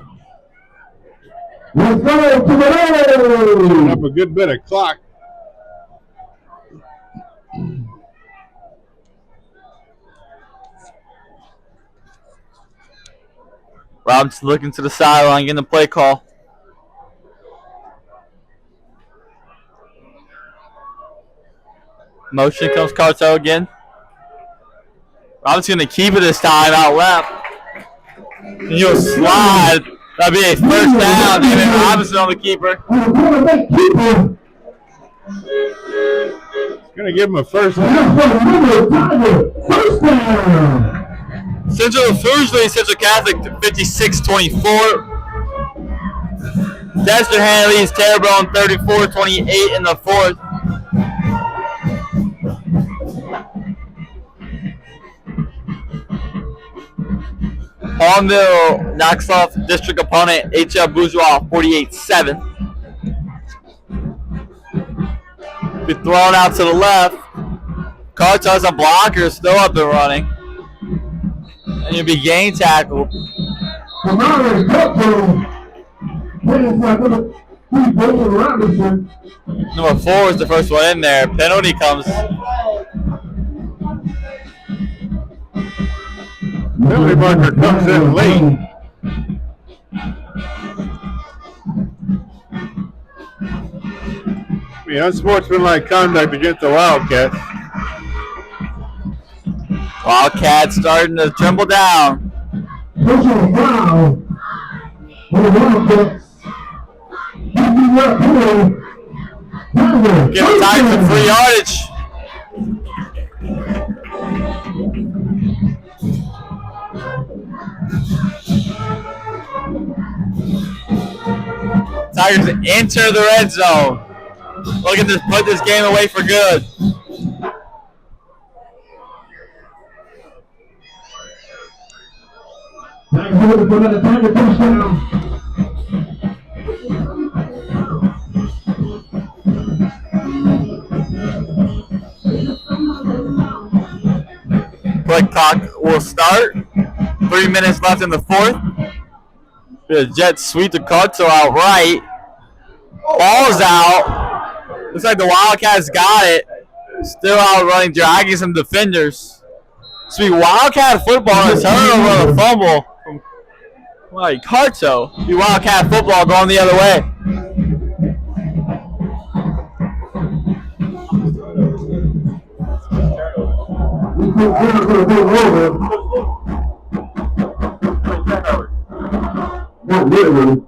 Speaker 3: Let's go,
Speaker 2: putting
Speaker 3: Thibodaux!
Speaker 2: up a good bit of clock.
Speaker 1: Robinson looking to the sideline, getting the play call. Motion comes Carto again. Robinson's going to keep it this time out left. And he'll slide. That'll be a first down. David Robinson on the keeper.
Speaker 2: Going to give him a first down.
Speaker 3: First down!
Speaker 1: Central Foods leads Central Catholic 56-24. Dexter leads Terrebonne 34-28 in the fourth. Palmville knocks off district opponent HL Bourgeois 48-7. Be thrown out to the left. Carto has a blocker still up and running. And you'll be gain tackled. Number 4 is the first one in there. Penalty comes.
Speaker 2: Penalty marker comes in late. Unsportsmanlike conduct against the Wildcats.
Speaker 1: Wildcats starting to tremble down. Give the Tigers some free yardage. Tigers enter the red zone. Looking to put this game away for good. Play clock will start. 3 minutes left in the fourth. The Jets sweep the Carto out right. Ball's out. Looks like the Wildcats got it. Still out running, dragging some defenders. Sweet Wildcat football and turnover on a fumble from Carto. The Wildcat football going the other way.
Speaker 3: Not literally.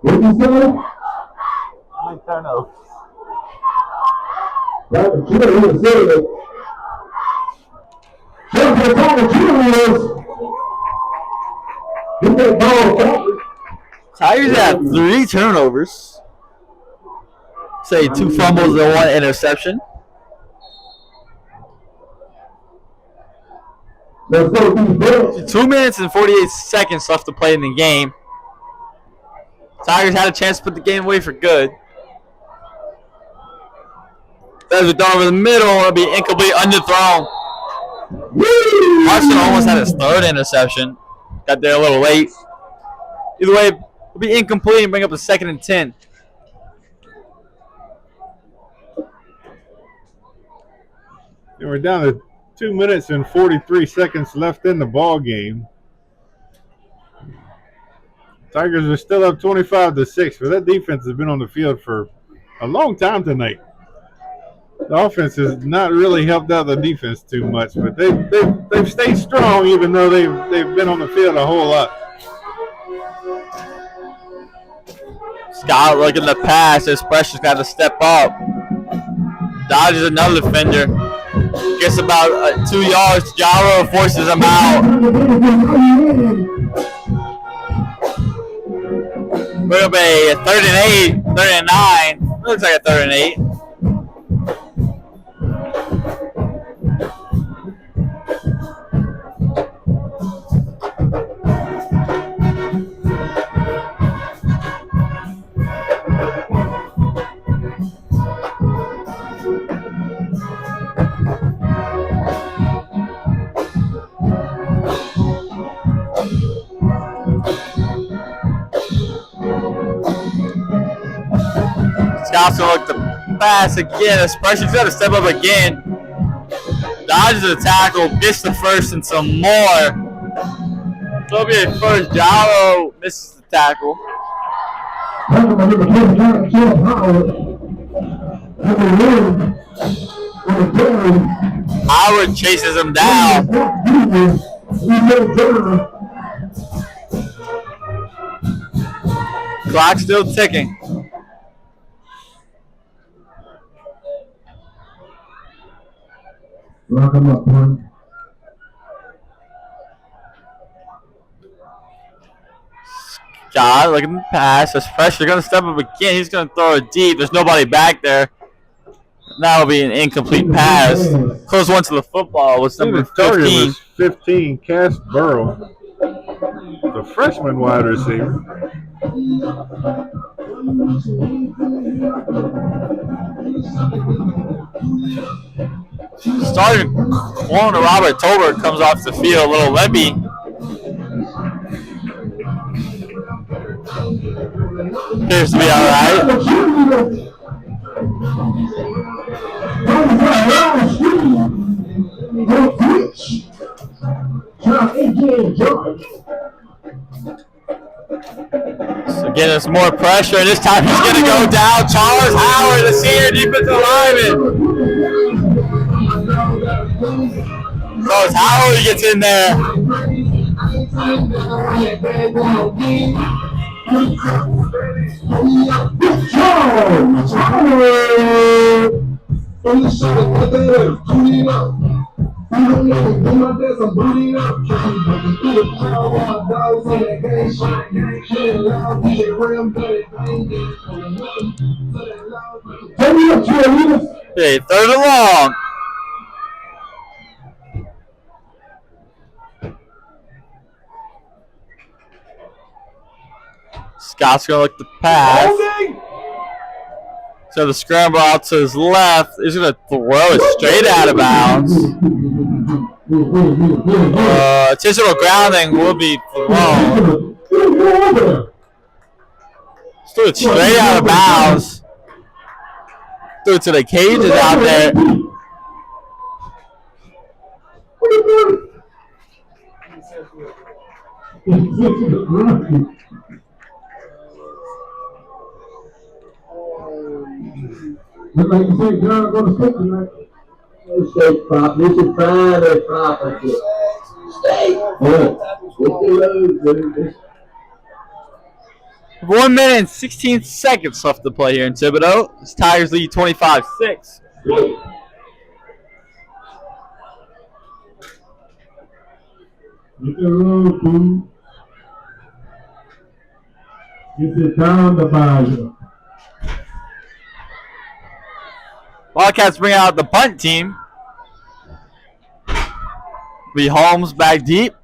Speaker 3: What you say?
Speaker 1: Turnover.
Speaker 3: Right, you don't even say it. Just the time the is. Get that ball back.
Speaker 1: Tigers have 3 turnovers. Say 2 fumbles and 1 interception.
Speaker 3: Let's go defense.
Speaker 1: 2 minutes and 48 seconds left to play in the game. Tigers had a chance to put the game away for good. That was thrown over the middle. It'll be incomplete, underthrown. Watson almost had his 3rd interception. Got there a little late. Either way, it'll be incomplete and bring up a 2nd and 10.
Speaker 2: And we're down to 2 minutes and 43 seconds left in the ball game. Tigers are still up 25-6, but that defense has been on the field for a long time tonight. The offense has not really helped out the defense too much, but they've stayed strong even though they've been on the field a whole lot.
Speaker 1: Scott looking to pass. His pressure's got to step up. Dodges another defender. Gets about 2 yards. Jaro forces him out. Will be 3rd and 8, 3rd and 9. Looks like a 3rd and 8. Scott's gonna look to pass again. This pressure's got to step up again. Dodges the tackle, gets the first and some more. So it'll be a first. Jalo misses the tackle. Howard chases him down. Clock still ticking.
Speaker 3: Lock him up, man.
Speaker 1: Scott looking at the pass. There's pressure. Going to step up again. He's going to throw it deep. There's nobody back there. That will be an incomplete pass. Close one to the football was number 15.
Speaker 2: 15, Cass Burrow, the freshman wide receiver.
Speaker 1: Starting corner Robert Tolbert comes off the field a little limpy. Appears to be all right. So again, there's more pressure, and this time he's going to go down. Charles Howard, the senior defensive lineman. Charles Howard gets in there. Okay, 3rd and long. Scott's going to look the pass. So the scramble out to his left. He's going to throw it straight out of bounds. Intentional grounding will be thrown. Threw it straight out of bounds. Threw it to the cages out there.
Speaker 3: Look like you said, John, go to state tonight.
Speaker 5: No state prop. This is private property. State. Yeah. Get the road, dude.
Speaker 1: 1 minute and 16 seconds left to play here in Thibodaux. This Tigers lead 25-6.
Speaker 3: Get the road, dude. Get it down the barrier.
Speaker 1: Wildcats bring out the punt team. Be Holmes back deep.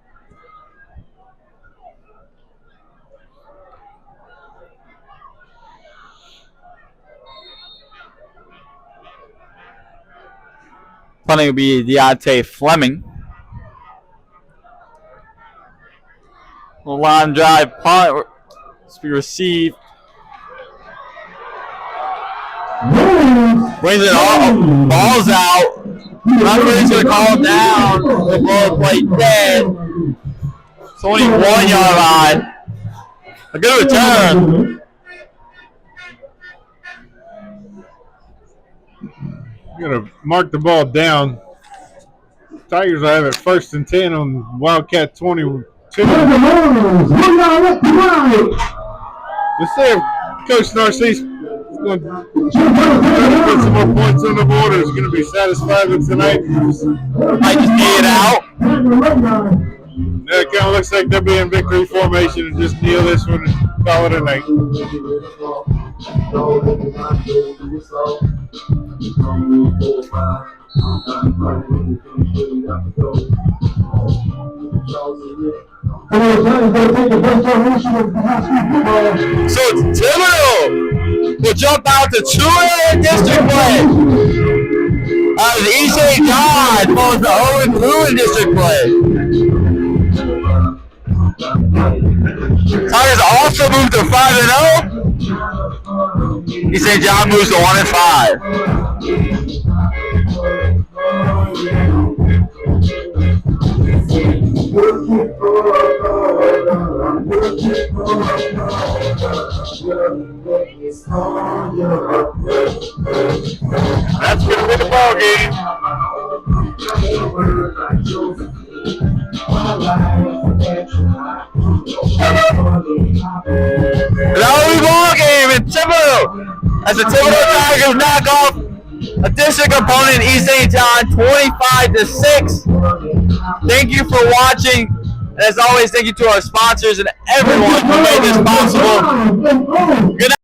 Speaker 1: Punting will be Deontay Fleming. Line drive punt to be received. Brings it off. Ball's out. Referee's going to call him down. The ball play dead. 21-yard line. A good return.
Speaker 2: You're going to mark the ball down. Tigers will have it 1st and 10 on Wildcat 22. Let's see if Coach Narcisse going to put some more points on the board. Is going to be satisfied with tonight.
Speaker 1: Might just knee it out.
Speaker 2: It kind of looks like they'll be in victory formation and just kneel this one and call it a night.
Speaker 1: So Thibodaux will jump out to 2A district play. The East St. John follows the Owen Blue in district play. Tigers also moved to 5-0. East St. John moves to 1-5.
Speaker 2: That's going to be the ball game.
Speaker 1: The ball game in Thibodaux as the Thibodaux Tigers knock off a district opponent, East St. John, 25-6. Thank you for watching. And as always, thank you to our sponsors and everyone who made this possible. Good night.